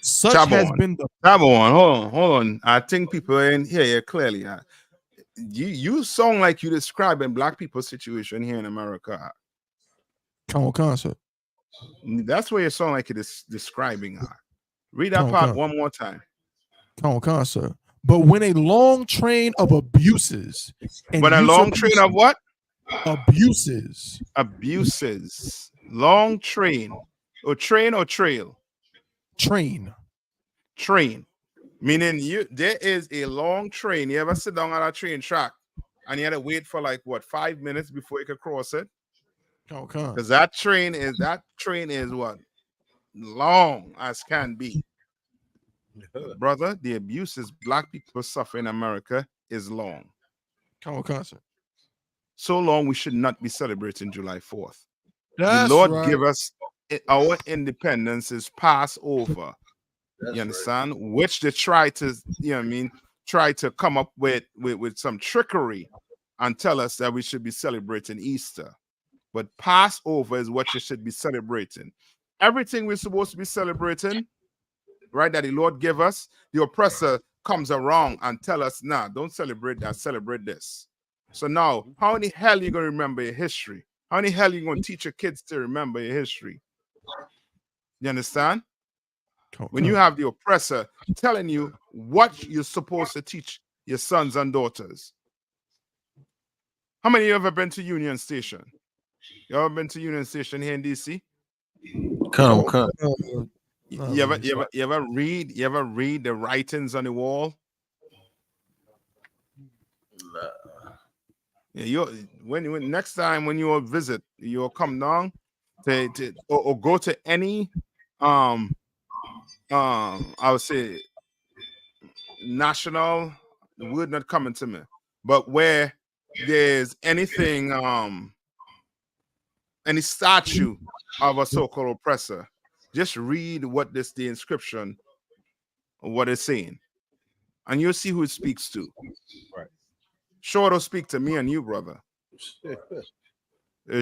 Such has been the. Hold on. I think people in here clearly. You sound like you're describing black people's situation here in America. Concept. That's where you sound like it is describing. Read that part one more time. Concept. But when a long train of abuses. But a long train of what? Abuses. Long train. Or train or trail? Train. Meaning there is a long train. You ever sit down on a train track and you had to wait for like what, 5 minutes before you could cross it? Because that train is what? Long as can be. Brother, the abuses black people suffer in America is long. So long we should not be celebrating July 4th. The Lord give us our independence is Passover. You understand? Which they try to, try to come up with some trickery and tell us that we should be celebrating Easter. But Passover is what you should be celebrating. Everything we're supposed to be celebrating, right, that the Lord gave us, the oppressor comes around and tell us, nah, don't celebrate that, celebrate this. So now, how in the hell are you going to remember your history? How in the hell are you going to teach your kids to remember your history? You understand? When you have the oppressor telling you what you're supposed to teach your sons and daughters. How many of you ever been to Union Station? You ever been to Union Station here in DC? You ever read the writings on the wall? Yeah, when next time when you visit, you'll come down or go to any I would say national, the word not coming to me, but where there's anything, any statue of a so-called oppressor, just read what the inscription, what it's saying, and you'll see who it speaks to. Right. Sure, it'll speak to me and you, brother.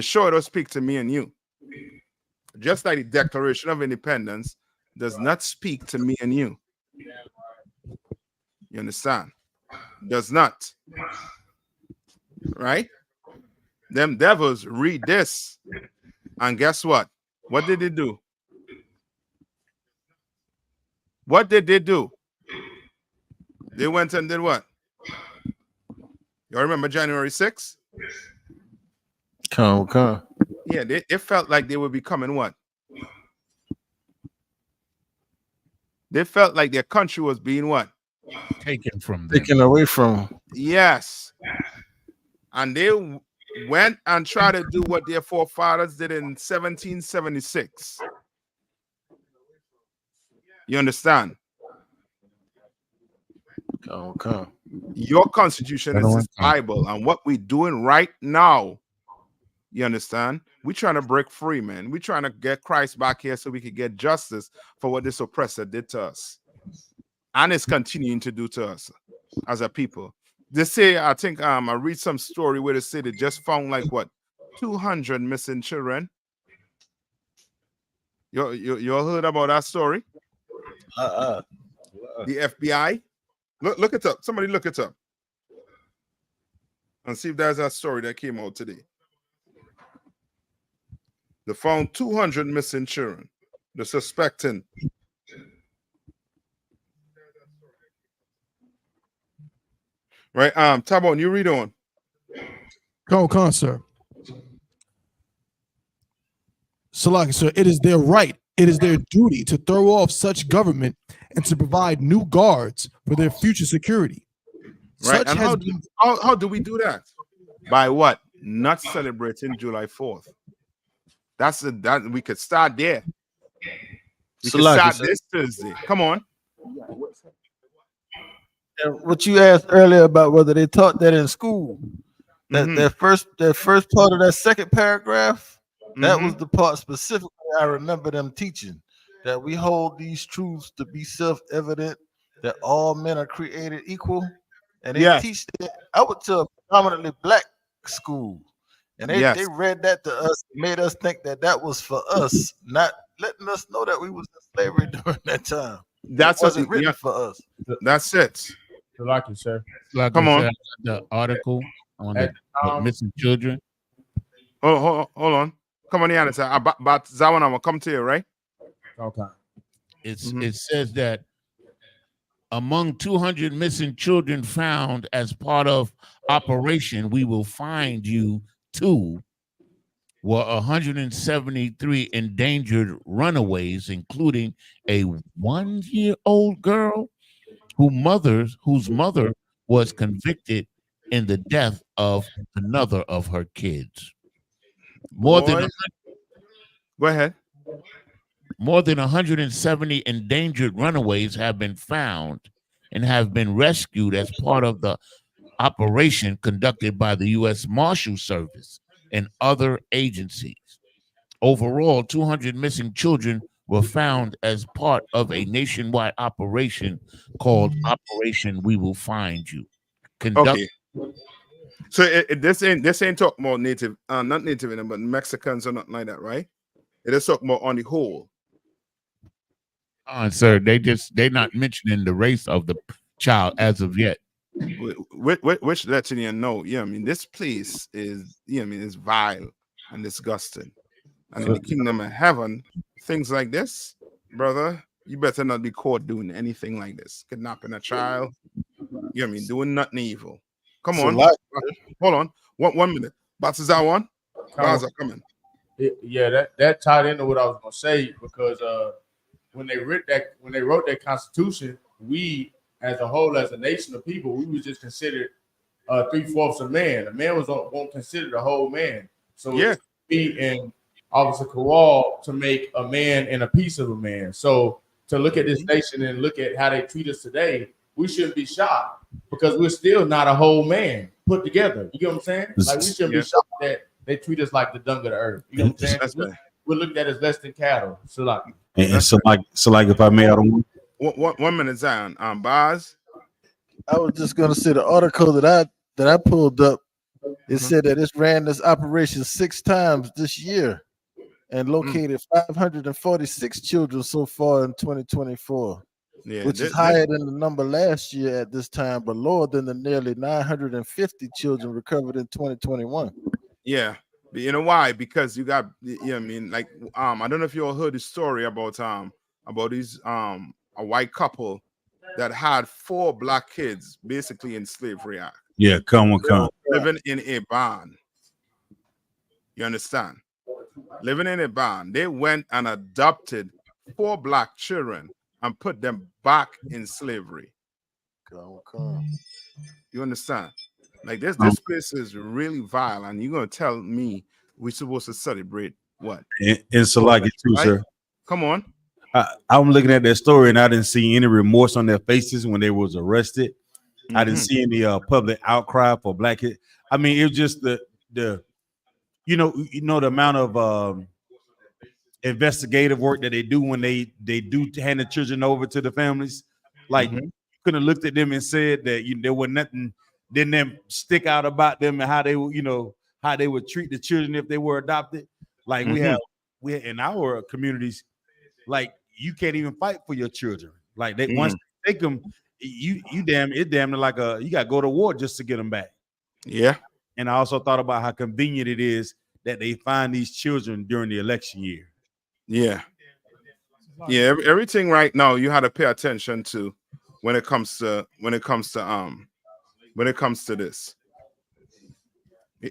Sure, it'll speak to me and you. Just like the Declaration of Independence does not speak to me and you. You understand? Does not. Right? Them devils read this. And guess what? What did they do? What did they do? They went and did what? You remember January 6th? Yeah, it felt like they were becoming what? They felt like their country was being what? Taken from them. Taken away from. Yes. And they went and tried to do what their forefathers did in 1776. You understand? Okay. Your constitution is this Bible, and what we're doing right now, you understand? We're trying to break free, man. We're trying to get Christ back here so we can get justice for what this oppressor did to us, and is continuing to do to us as a people. They say, I think I read some story where they say they just found like what 200 missing children. You all heard about that story? The FBI. Look it up. Somebody look it up and see if there's a story that came out today. They found 200 missing children. They're suspecting. Right. Tabon, you read on. Come on, sir. Salaki, sir, it is their right, it is their duty to throw off such government and to provide new guards for their future security. Right. And how do we do that? By what? Not celebrating July 4th. That we could start there. We could start this Thursday. Come on. And what you asked earlier about whether they taught that in school, that first part of that second paragraph, that was the part specifically I remember them teaching, that we hold these truths to be self-evident, that all men are created equal. And they teach that. I went to a predominantly black school, and they read that to us, made us think that was for us, not letting us know that we was in slavery during that time. That's wasn't written for us. That's it. Like you, sir. Come on. The article on the missing children. Hold on. Come on, Yannis. About Zawan, I'm gonna come to you, right? Okay. It says that among 200 missing children found as part of Operation We Will Find You 2 were 173 endangered runaways, including a 1-year-old girl whose mother was convicted in the death of another of her kids. Go ahead. More than 170 endangered runaways have been found and have been rescued as part of the operation conducted by the U.S. Marshal Service and other agencies. Overall, 200 missing children were found as part of a nationwide operation called Operation We Will Find You. Okay. So this ain't talking about native, not native, but Mexicans or nothing like that, right? It is talking about on the whole. Sir, they're not mentioning the race of the child as of yet. Which letting you know, I mean, this place is, is vile and disgusting. And in the kingdom of heaven, things like this, brother, you better not be caught doing anything like this. Kidnapping a child, doing nothing evil. Come on. Hold on. One minute. Batsazawan. Baza coming. Yeah, that tied into what I was gonna say, because when they wrote that Constitution, we as a whole, as a nation of people, we was just considered 3/4 of man. A man won't consider the whole man. So it's me and Officer Kowal to make a man and a piece of a man. So to look at this nation and look at how they treat us today, we shouldn't be shocked, because we're still not a whole man put together. You get what I'm saying? Like, we shouldn't be shocked that they treat us like the dung of the earth. You know what I'm saying? We're looked at as less than cattle. So like, if I may, I don't. 1 minute, Zion. Baz. I was just gonna say the article that I pulled up. It said that it's ran this operation 6 times this year and located 546 children so far in 2024, which is higher than the number last year at this time, but lower than the nearly 950 children recovered in 2021. Yeah. But you know why? Because you got, I don't know if you all heard the story about these a white couple that had 4 black kids basically in slavery act. Yeah, come on. Living in a barn. You understand? Living in a barn. They went and adopted 4 black children and put them back in slavery. You understand? Like this place is really vile, and you're gonna tell me we're supposed to celebrate what? And so like it too, Right? sir. Come on. I'm looking at that story and I didn't see any remorse on their faces when they was arrested. I didn't see any public outcry for black kids. I mean, it was just the you know the amount of investigative work that they do when they do hand the children over to the families. Like you could have looked at them and said that there was nothing didn't them stick out about them and how they how they would treat the children if they were adopted. Like we have in our communities, like you can't even fight for your children. Like they once they take them, you damn near like you got to go to war just to get them back. Yeah. And I also thought about how convenient it is that they find these children during the election year. Yeah. Yeah. Everything right now you had to pay attention to when it comes to this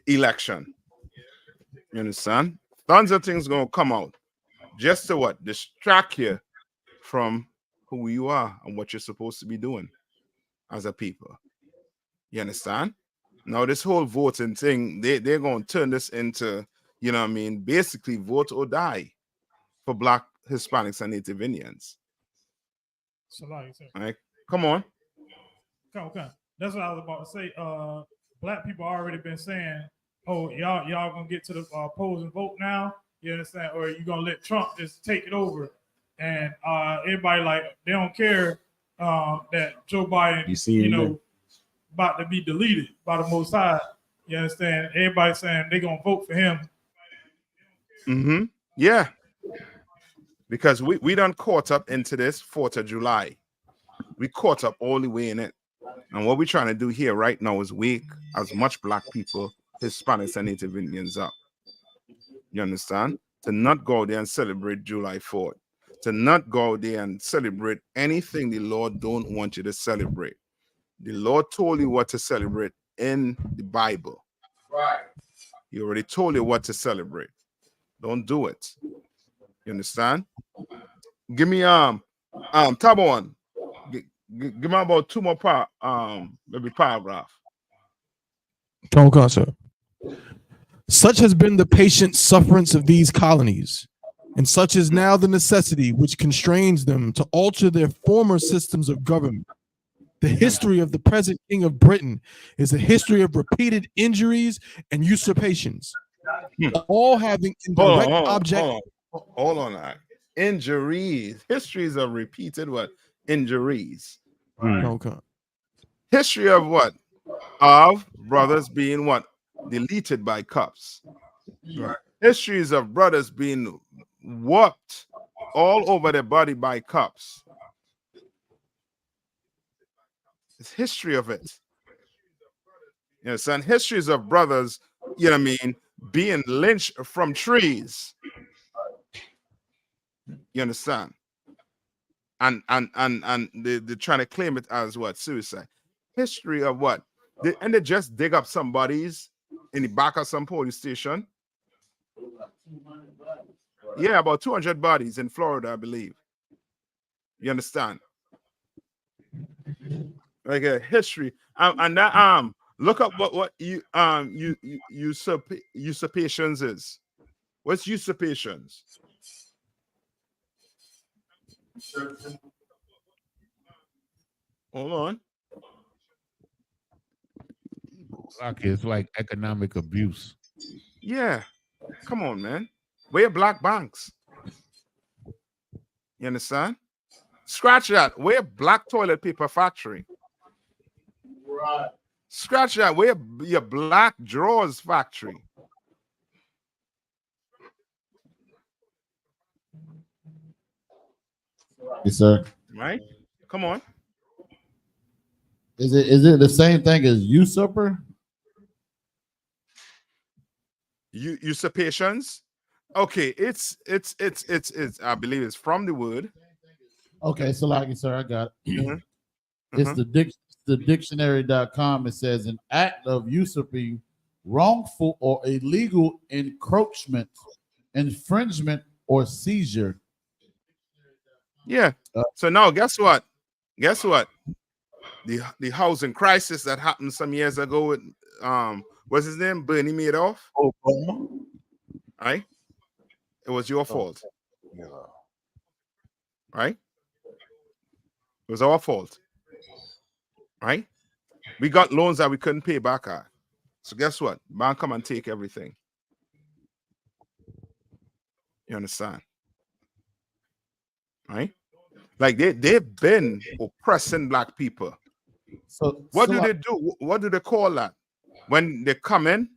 election. You understand? Tons of things gonna come out just to what? Distract you from who you are and what you're supposed to be doing as a people. You understand? Now this whole voting thing, they're gonna turn this into, basically vote or die for Black, Hispanics, and Native Indians. All right, come on. Okay. That's what I was about to say. Black people already been saying, "Oh, y'all gonna get to the polls and vote now." You understand? Or you gonna let Trump just take it over? And everybody like they don't care that Joe Biden, about to be deleted by the Most High. You understand? Everybody saying they gonna vote for him. Yeah. Because we done caught up into this 4th of July. We caught up all the way in it. And what we're trying to do here right now is wake as much Black people, Hispanics, and Native Indians up. You understand? To not go there and celebrate July 4th. To not go there and celebrate anything the Lord don't want you to celebrate. The Lord told you what to celebrate in the Bible. Right. He already told you what to celebrate. Don't do it. You understand? Give me tab on. Give me about 2 more maybe paragraph. Come on, sir. Such has been the patient sufferance of these colonies, and such is now the necessity which constrains them to alter their former systems of government. The history of the present King of Britain is a history of repeated injuries and usurpations, all having indirect object. Hold on. Injuries. Histories of repeated what? Injuries. Okay. History of what? Of brothers being what? Deleted by cops. Right. Histories of brothers being whooped all over their body by cops. It's history of it. You understand? Histories of brothers, being lynched from trees. You understand? And they're trying to claim it as what? Suicide. History of what? They just dig up some bodies in the back of some police station. Yeah, about 200 bodies in Florida, I believe. You understand? Like a history. And that look up what usurpations is. What's usurpations? Hold on. Okay, it's like economic abuse. Yeah. Come on, man. We're Black banks. You understand? Scratch that. We're Black toilet paper factory. Right. Scratch that. We're your Black drawers factory. Yes, sir. Right? Come on. Is it the same thing as usurper? Usurpations. Okay, it's I believe it's from the word. Okay, so like sir, I got it. It's the dictionary.com. It says an act of usurping, wrongful or illegal encroachment, infringement, or seizure. Yeah. So now guess what? The the housing crisis that happened some years ago with what's his name? Bernie Madoff. Obama. Right? It was your fault. Yeah. Right? It was our fault. Right? We got loans that we couldn't pay back at. So guess what? Bank come and take everything. You understand? Right? Like they've been oppressing black people. So what do they do? What do they call that? When they come in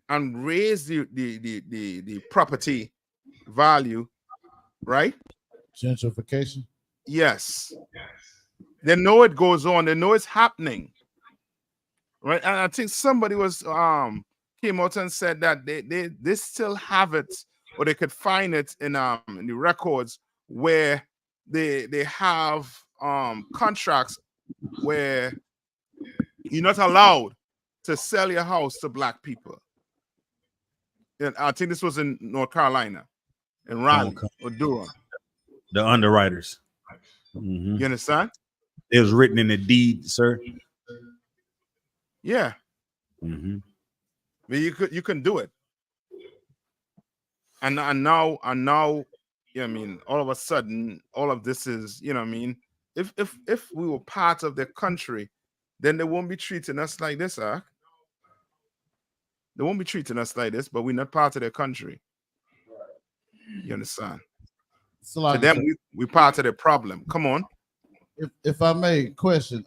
and raise the property value, right? Gentrification. Yes. They know it goes on. They know it's happening. Right. And I think somebody was came out and said that they still have it, or they could find it in the records where they have contracts where you're not allowed to sell your house to black people. And I think this was in North Carolina, in Raleigh or Durham. The underwriters. Mm-hmm. You understand? It was written in the deed, sir. Yeah. Mm-hmm. But you can do it. And now, you know what I mean, all of a sudden, all of this is, you know what I mean, if we were part of the country, then they won't be treating us like this, huh? They won't be treating us like this, but we're not part of their country. You understand? So like to them, we part of the problem. Come on. If I may question,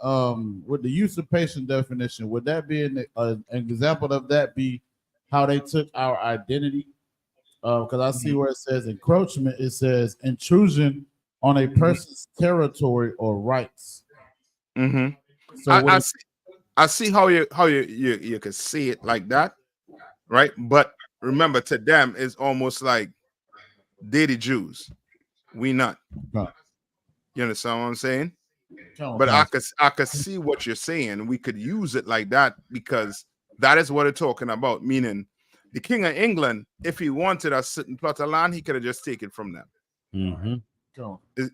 with the usurpation definition, would that be an example of that be how they took our identity? Because I see where it says encroachment, it says intrusion on a person's territory or rights. Mm-hmm. So I see how you could see it like that, right? But remember, to them, it's almost like they the Jews, we not. You understand what I'm saying? But I could see what you're saying. We could use it like that because that is what it's talking about. Meaning, the King of England, if he wanted a certain plot of land, he could have just taken it from them. Mm-hmm.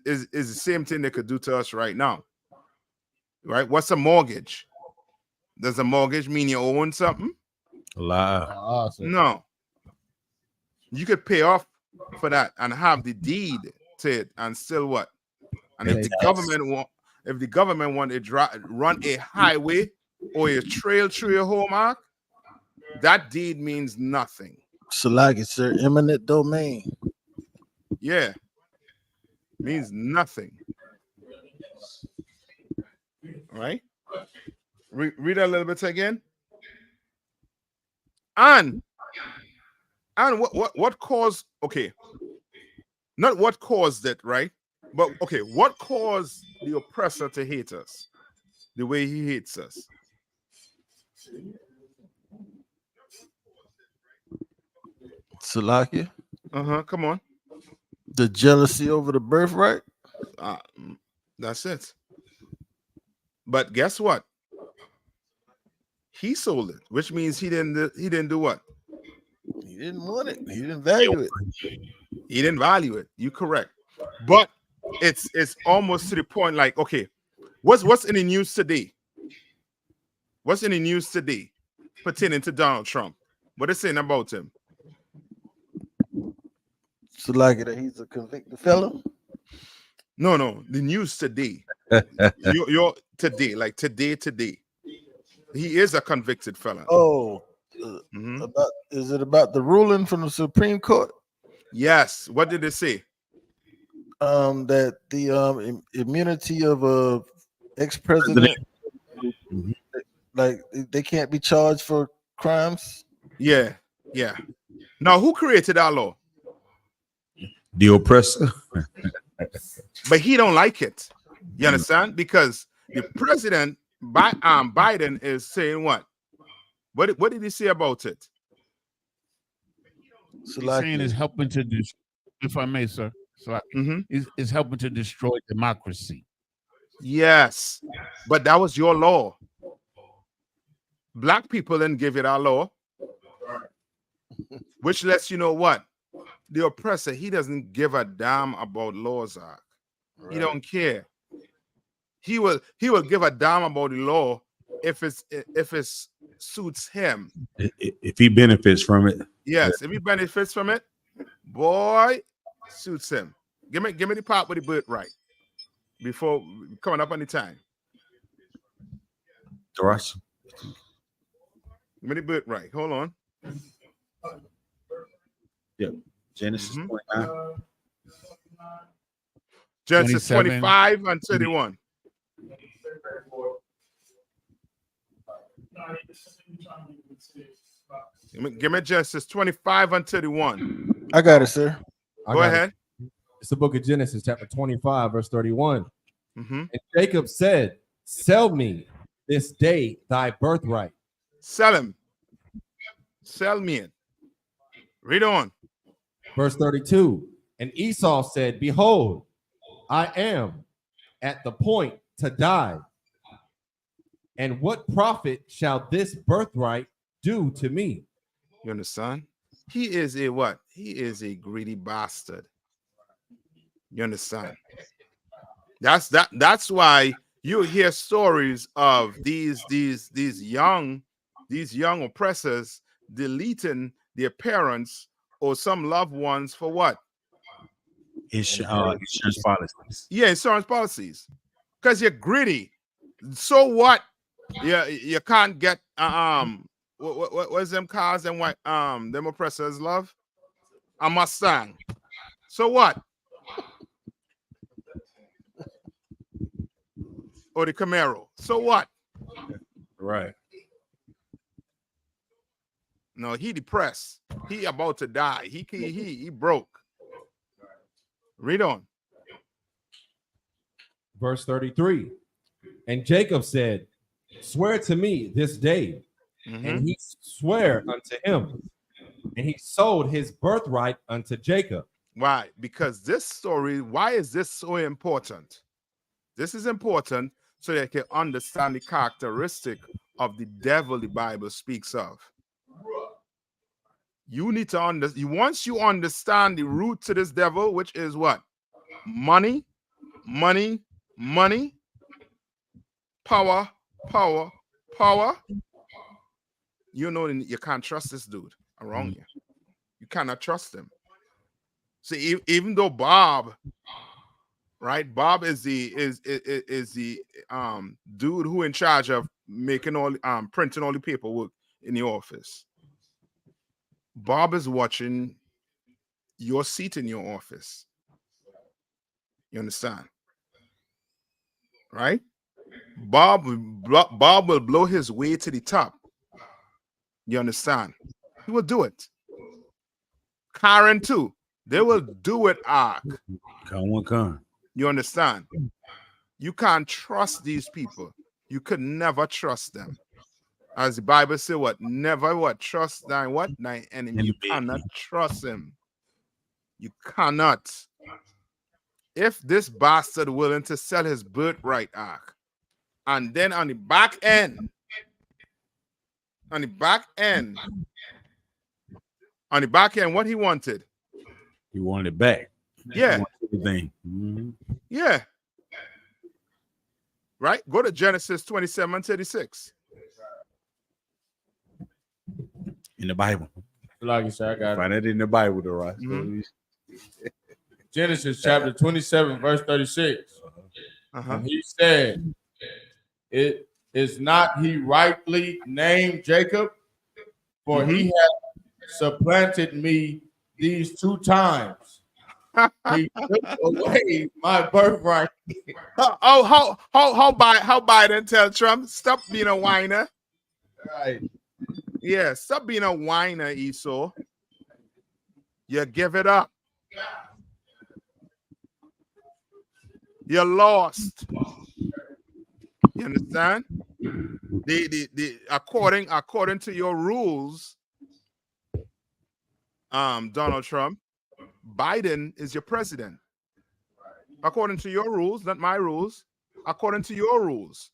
Is the same thing they could do to us right now, right? What's a mortgage? Does a mortgage mean you own something? Lie. No. You could pay off for that and have the deed to it, and still what? And if the government want to run a highway or a trail through your home, Mark, that deed means nothing. So like it's their eminent domain. Yeah. Means nothing. All right. Read that a little bit again. And what caused, okay, not what caused it, right? But okay, what caused the oppressor to hate us the way he hates us? Salakia. Come on. The jealousy over the birthright. That's it. But guess what? He sold it, which means he didn't do what? He didn't want it. He didn't value it. He didn't value it. You're correct. But it's almost to the point like, okay, what's in the news today? What's in the news today pertaining to Donald Trump? What are they saying about him? So like that he's a convicted felon? No, the news today. you're today, like today. He is a convicted felon. Oh, is it about the ruling from the Supreme Court? Yes. What did they say? That the immunity of a ex-president, like they can't be charged for crimes. Yeah. Now, who created that law? The oppressor. But he don't like it. You understand? Because the president, Biden, is saying what? What did he say about it? So he's saying is helping to, if I may, sir. So is helping to destroy democracy. Yes, but that was your law. Black people didn't give it our law, which lets you know what? The oppressor, he doesn't give a damn about laws. He don't care. He will give a damn about the law if it suits him. If he benefits from it. Yes, if he benefits from it, boy, suits him. Give me the part with the birthright before coming up on the time. Russ. Give me the birthright. Hold on. Yep. Genesis 29. Genesis 27. 25 and 31. Give me Genesis 25 and 31. I got it, sir. Go ahead. It's the book of Genesis, chapter 25, verse 31. Mm-hmm. And Jacob said, sell me this day thy birthright. Sell him. Sell me it. Read on. Verse 32. And Esau said, behold, I am at the point to die. And what profit shall this birthright do to me? You understand? He is a what? He is a greedy bastard. You understand? That's why you hear stories of these young oppressors deleting their parents or some loved ones for what? Insurance policies. Yeah, insurance policies. Because you're greedy. So what? Yeah, you can't get what's them cars and what them oppressors love? A Mustang. So what? Or the Camaro. So what? Right. No, he depressed. He about to die. He broke. Read on. Verse 33. And Jacob said, swear to me this day. And he sware unto him. And he sold his birthright unto Jacob. Why? Because this story, why is this so important? This is important so they can understand the characteristic of the devil the Bible speaks of. You need to understand. Once you understand the root to this devil, which is what? Money, money, money, power, power, power. You know you can't trust this dude around you. You cannot trust him. See, even though Bob, right? Bob is the dude who in charge of making all printing all the paperwork in the office. Bob is watching your seat in your office. You understand? Right? Bob will blow his way to the top. You understand? He will do it. Karen too. They will do it, Ark. Come. You understand? You can't trust these people. You could never trust them. As the Bible says, what? Never what? Trust thine what? Thine enemy. You cannot trust him. You cannot. If this bastard willing to sell his birthright, Ark, and then on the back end, what he wanted? He wanted it back. Yeah. Everything. Yeah. Right? Go to Genesis 27:36. In the Bible. Like you said, I got Find it in the Bible, though, right? Genesis chapter 27, verse 36. And he said, it is not he rightly named Jacob, for he hath supplanted me these 2 times. He took away my birthright. How Biden tell Trump, stop being a whiner. Right. Yeah, stop being a whiner, Esau. You give it up. You're lost. You understand? According to your rules, Donald Trump, Biden is your president. According to your rules, not my rules. According to your rules.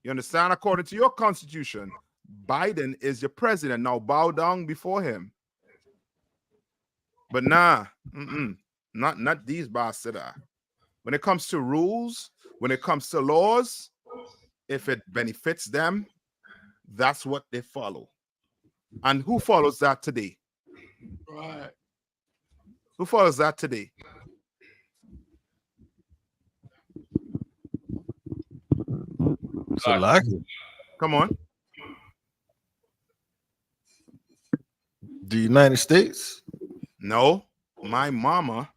You understand? According to your constitution, Biden is your president. Now bow down before him. But nah, not these bastards. When it comes to rules, when it comes to laws, if it benefits them, that's what they follow. And who follows that today? Right. Who follows that today? Salaki. Come on. The United States? No, my mama,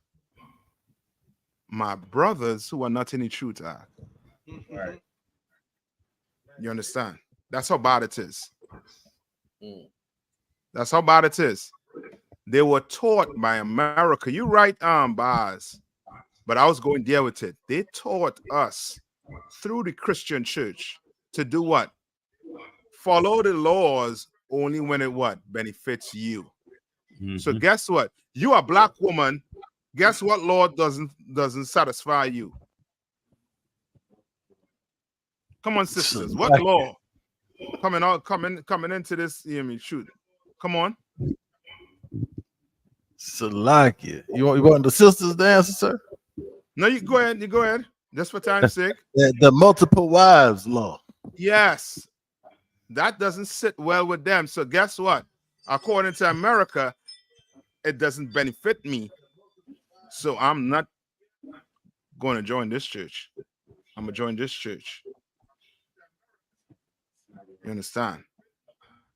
my brothers who are not in the truth are. Right. You understand? That's how bad it is. That's how bad it is. They were taught by America. You right, Baz, but I was going there with it. They taught us through the Christian church to do what? Follow the laws only when it what? Benefits you. So guess what? You are a black woman. Guess what law doesn't satisfy you? Come on, sisters. What law? Coming into this, you hear me? Shoot. Come on. Salakia. You want the sisters to answer, sir? No, you go ahead. You go ahead. Just for time's sake. The multiple wives law. Yes. That doesn't sit well with them. So guess what? According to America, it doesn't benefit me. So I'm not going to join this church. I'm going to join this church. You understand?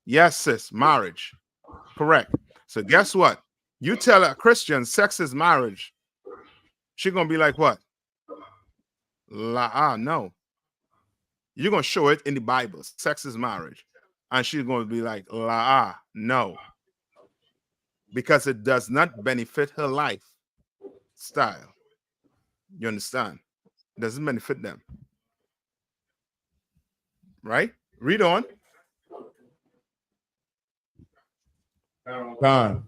Yes, sis, marriage. Correct. So guess what? You tell a Christian sex is marriage. She's going to be like what? No. You're going to show it in the Bible. Sex is marriage. And she's going to be like, no. Because it does not benefit her life style. You understand? It doesn't benefit them. Right? Read on. Khan.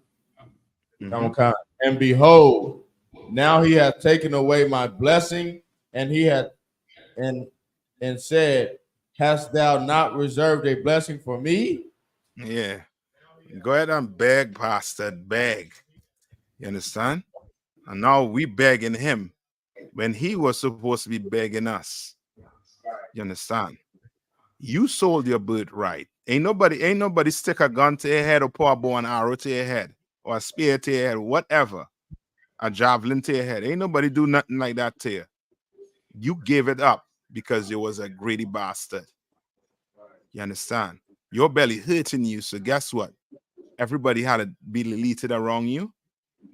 And behold, now he hath taken away my blessing, and he hath and said, hast thou not reserved a blessing for me? Yeah. Go ahead and beg, Pastor. Beg. You understand? And now we begging him when he was supposed to be begging us. You understand? You sold your birthright. Ain't nobody stick a gun to your head or pour a bow and arrow to your head or a spear to your head, whatever. A javelin to your head. Ain't nobody do nothing like that to you. You gave it up because you was a greedy bastard. You understand? Your belly hurting you. So guess what? Everybody had to be deleted around you.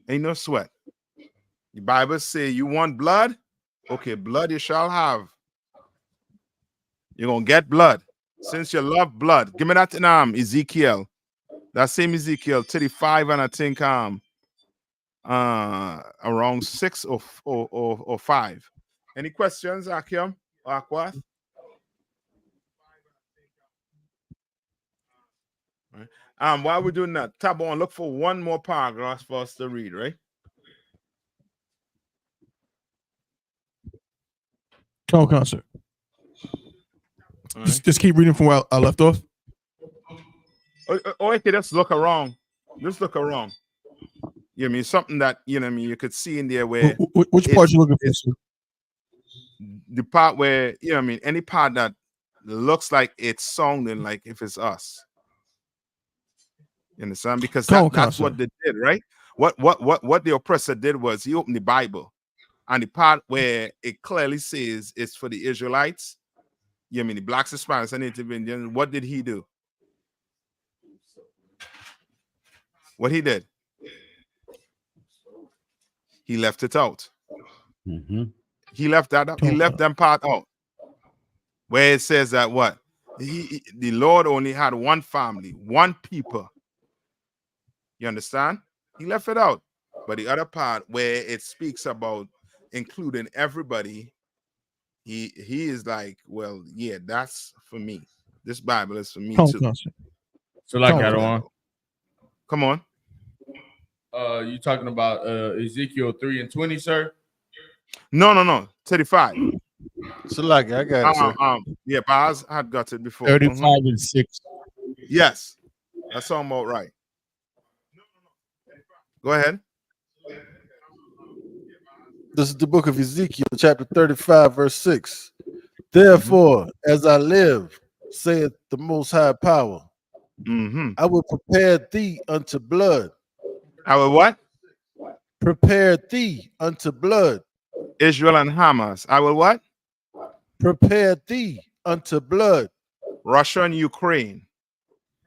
Ain't no sweat. The Bible say you want blood? Okay, blood you shall have. You're going to get blood. Since you love blood, give me that in Ezekiel. That same Ezekiel 35 and I think around 6 or 5. Any questions, Akim or Akwath? Right. While we're doing that, tab on, look for one more paragraph for us to read, right? Concert. Just keep reading from where I left off. Okay, just look around. Just look around. You know, I mean something that you could see in there where which part you looking for? Sir? The part where any part that looks like it's sounding like if it's us. You understand? Because that's what they did, right? What the oppressor did was he opened the Bible, and the part where it clearly says it's for the Israelites. You know, I mean the blacks, Hispanics, and Native Indians. What did he do? What he did? He left it out. He left that up. He left them part out. Where it says that what? The Lord only had one family, one people. You understand? He left it out. But the other part where it speaks about including everybody, he is like, well, yeah, that's for me. This Bible is for me too. So like that on. Come on. You talking about Ezekiel 3 and 20, sir? No. 35. So like I got it, sir. Yeah, Baz had got it before. 35 and 6. Yes. That sounds about right. Go ahead. This is the book of Ezekiel, chapter 35, verse 6. Therefore, as I live, saith the Most High Power, I will prepare thee unto blood. I will what? Prepare thee unto blood. Israel and Hamas. I will what? Prepare thee unto blood. Russia and Ukraine.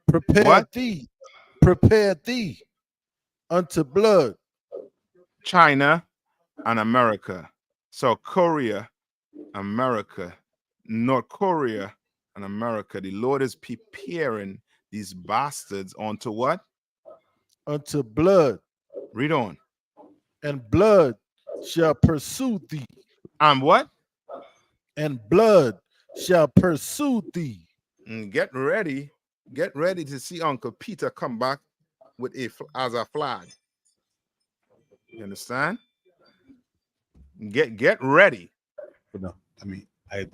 Prepare What? thee unto blood. China and America. So Korea, America, North Korea, and America. The Lord is preparing these bastards onto what? Unto blood. Read on. And blood shall pursue thee. And what? And blood shall pursue thee. And get ready to see Uncle Peter come back with as a flag. You understand? Get ready. No, I mean,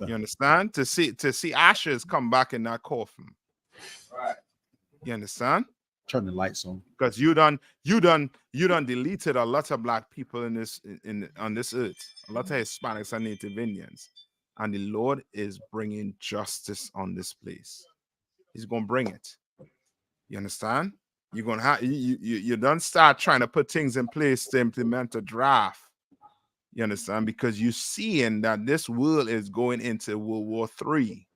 you understand? To see ashes come back in that coffin. Right. You understand? Turn the lights on. Because you done deleted a lot of black people on this earth, a lot of Hispanics and Native Indians, and the Lord is bringing justice on this place. He's gonna bring it. You understand? You're gonna have you don't start trying to put things in place to implement a draft. You understand? Because you're seeing that this world is going into World War III.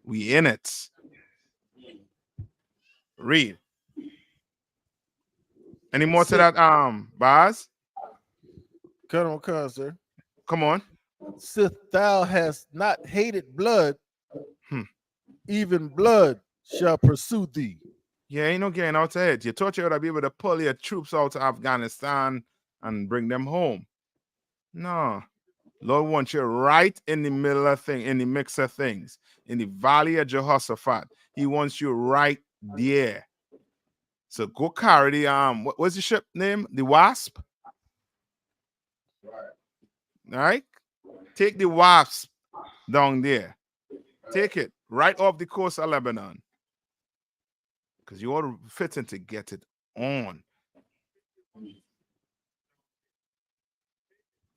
We in it. Read. Any more to that, Baz? Come on, sir. Come on. Since thou hast not hated blood, even blood shall pursue thee. Yeah, ain't no getting out of it. You thought you would be able to pull your troops out of Afghanistan and bring them home. No. Lord wants you right in the middle of things, in the mix of things, in the valley of Jehoshaphat. He wants you right there. So go carry the what's the ship name? The Wasp. All right. Take the Wasp down there. Take it right off the coast of Lebanon. Because you ought to fit in to get it on.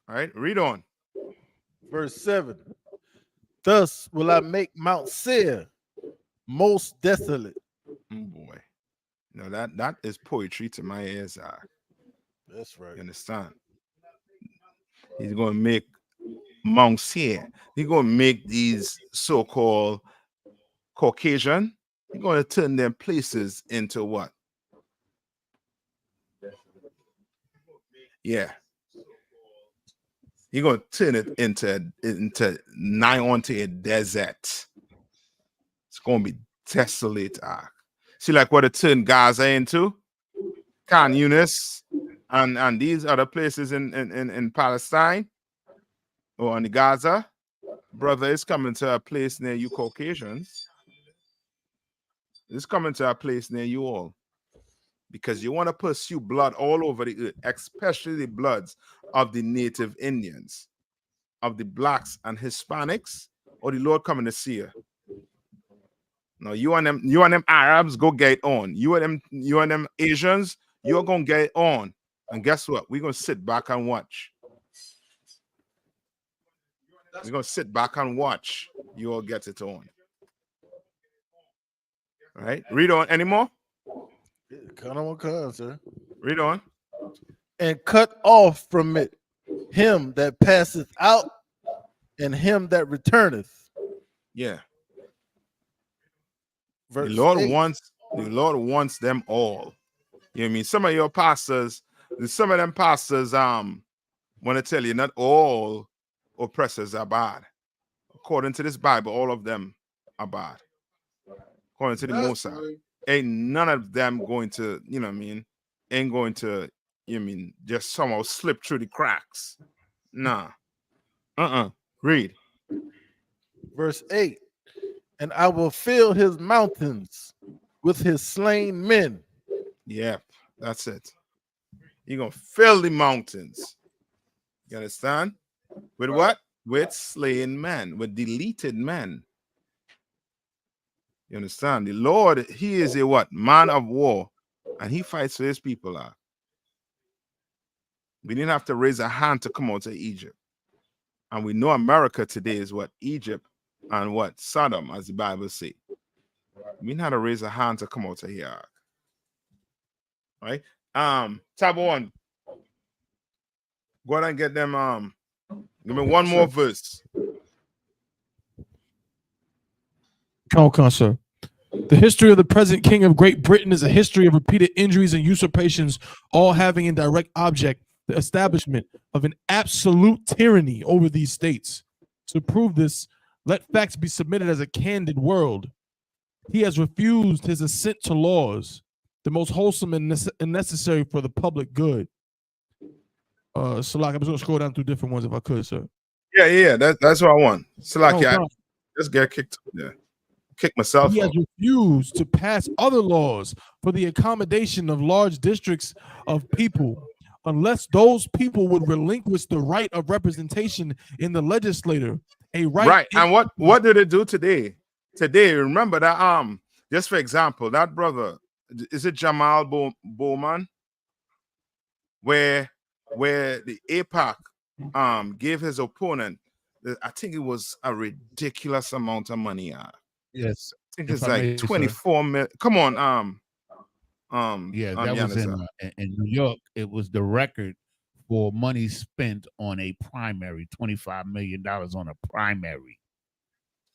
All right, read on. Verse 7. Thus will I make Mount Seir most desolate. Boy. No, that is poetry to my ears. That's right. You understand? He's going to make Mount Seir. He's going to make these so-called Caucasian. He's going to turn them places into what? Yeah. He's going to turn it into nigh onto a desert. It's going to be desolate. See, like what it turned Gaza into? Khan Yunis and these other places in Palestine or in Gaza. Brother, it's coming to a place near you Caucasians. It's coming to a place near you all. Because you want to pursue blood all over the earth, especially the bloods of the Native Indians, of the blacks and Hispanics, or the Lord coming to see you. Now you and them Arabs go get on. You and them Asians, you're gonna get on. And guess what? We're gonna sit back and watch. We're gonna sit back and watch. You all get it on. All right, read on. Any more? Come on, sir. Read on. And cut off from it him that passeth out and him that returneth. Yeah. Verse the Lord 8. wants them all. You know what I mean? Some of your pastors, some of them pastors want to tell you not all oppressors are bad. According to this Bible, all of them are bad. According to the Mosai. Ain't none of them going to, you know what I mean, ain't going to, you know what I mean, just somehow slip through the cracks. Nah. Read. Verse 8. And I will fill his mountains with his slain men. Yep, that's it. You're going to fill the mountains. You understand? With what? With slain men, with deleted men. You understand? The Lord, he is a what? Man of war. And he fights for his people. We didn't have to raise a hand to come out of Egypt. And we know America today is what? Egypt and what? Sodom, as the Bible says. We didn't have to raise a hand to come out of here. Right? Tab 1. Go ahead and get them. Give me one more verse. Come on, sir. The history of the present king of Great Britain is a history of repeated injuries and usurpations, all having in direct object the establishment of an absolute tyranny over these states. To prove this, let facts be submitted as a candid world. He has refused his assent to laws, the most wholesome and necessary for the public good. Salak, I'm just going to scroll down through different ones if I could, sir. Yeah. That's what I want. Salak, just get kicked. Yeah. Kick myself. He has refused to pass other laws for the accommodation of large districts of people, unless those people would relinquish the right of representation in the legislature. A right. And what did it do today? Today, remember that just for example, that brother, is it Jamal Bowman, where the AIPAC gave his opponent, I think it was a ridiculous amount of money. Yes, I think it's like 24 million. Come on, yeah, that was in New York. It was the record for money spent on a primary, $25 million on a primary.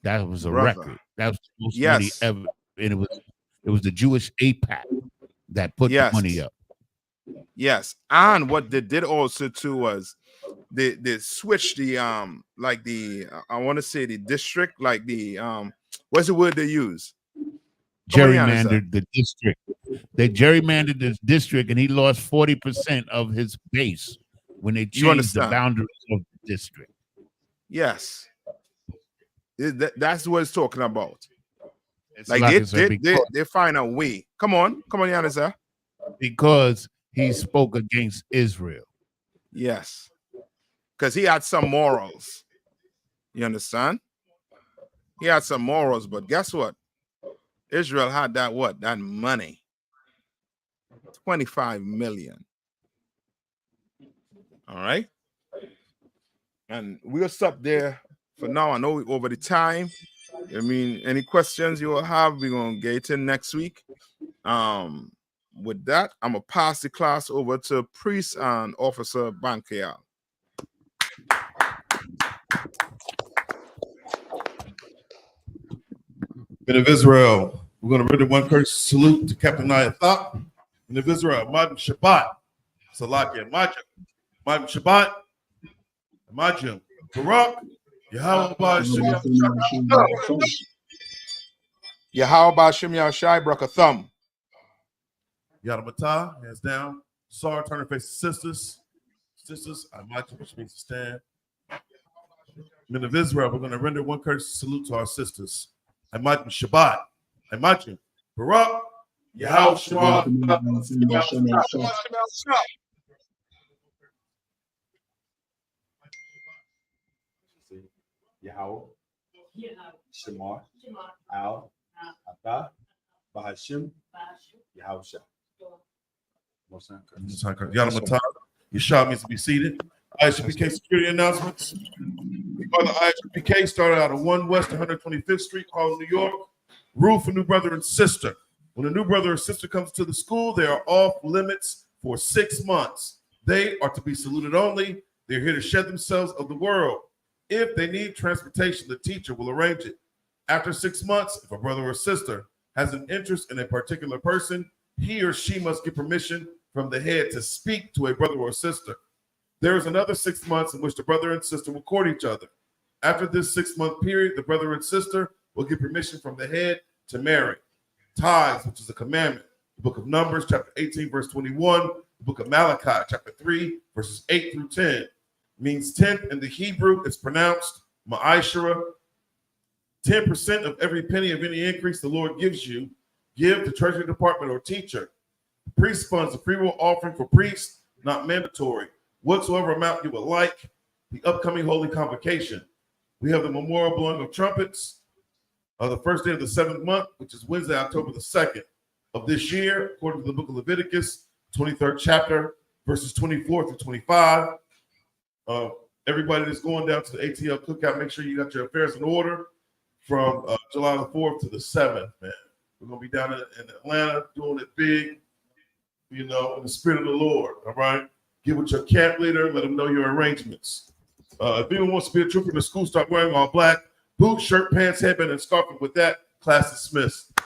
That was a record. That was the most money ever, and it was the Jewish AIPAC that put the money up. Yes, and what they did also too was they switched the like the I want to say the district, like the what's the word they use? Gerrymandered the district. They gerrymandered the district, and he lost 40% of his base when they changed the boundaries of the district. Yes, that's what it's talking about. Like they find a way. Come on, Yanisa. Because he spoke against Israel. Yes, because he had some morals. You understand? He had some morals, but guess what? Israel had that money. 25 million. All right. And we'll stop there for now. I know we're over the time. I mean, any questions you will have, we're going to get in next week. With that, I'm going to pass the class over to Priest and Officer Bankial. Men of Israel, we're going to render one courteous salute to Captain I.S.U.P.K. Men of Israel, Madam Shabbat, Salaki Majum, Madam Shabbat, Majum, Barak, Yahweh Bashim Yashai, Brakathum. Yadamata, hands down. Sar, turn her face to sisters. Sisters, I Majum, which means to stand. Men of Israel, we're going to render one courteous salute to our sisters. I Majum Shabbat. I Majum, Barak, Yahweh Shema. Yahweh, Shema, Al, Ata, Bahashim, Yahweh Shah. Yadamata, Yeshua means to be seated. I.S.U.P.K. security announcements. The I.S.U.P.K. started out of 1 West 125th Street, Harlem, New York. Rule for new brother and sister. When a new brother or sister comes to the school, they are off limits for 6 months. They are to be saluted only. They're here to shed themselves of the world. If they need transportation, the teacher will arrange it. After 6 months, if a brother or sister has an interest in a particular person, he or she must get permission from the head to speak to a brother or sister. There is another 6 months in which the brother and sister will court each other. After this 6-month period, the brother and sister will get permission from the head to marry. Tithes, which is a commandment. The book of Numbers, chapter 18, verse 21. The book of Malachi, chapter 3, verses 8 through 10. Means tenth in the Hebrew. It's pronounced ma'ashara. 10% of every penny of any increase the Lord gives you, give to treasury department or teacher. Priest funds, a free will offering for priests, not mandatory. Whatsoever amount you would like, the upcoming holy convocation. We have the memorial blowing of trumpets the first day of the 7th month, which is Wednesday, October the 2nd of this year, according to the book of Leviticus, 23rd chapter, verses 24 through 25. Everybody that's going down to the ATL cookout, make sure you got your affairs in order from July the 4th to the 7th, man. We're going to be down in Atlanta doing it big, you know, in the spirit of the Lord, all right? Get with your camp leader, let them know your arrangements. If anyone wants to be a trooper in the school, start wearing all black, boots, shirt, pants, headband, and scarf. And with that, class dismissed.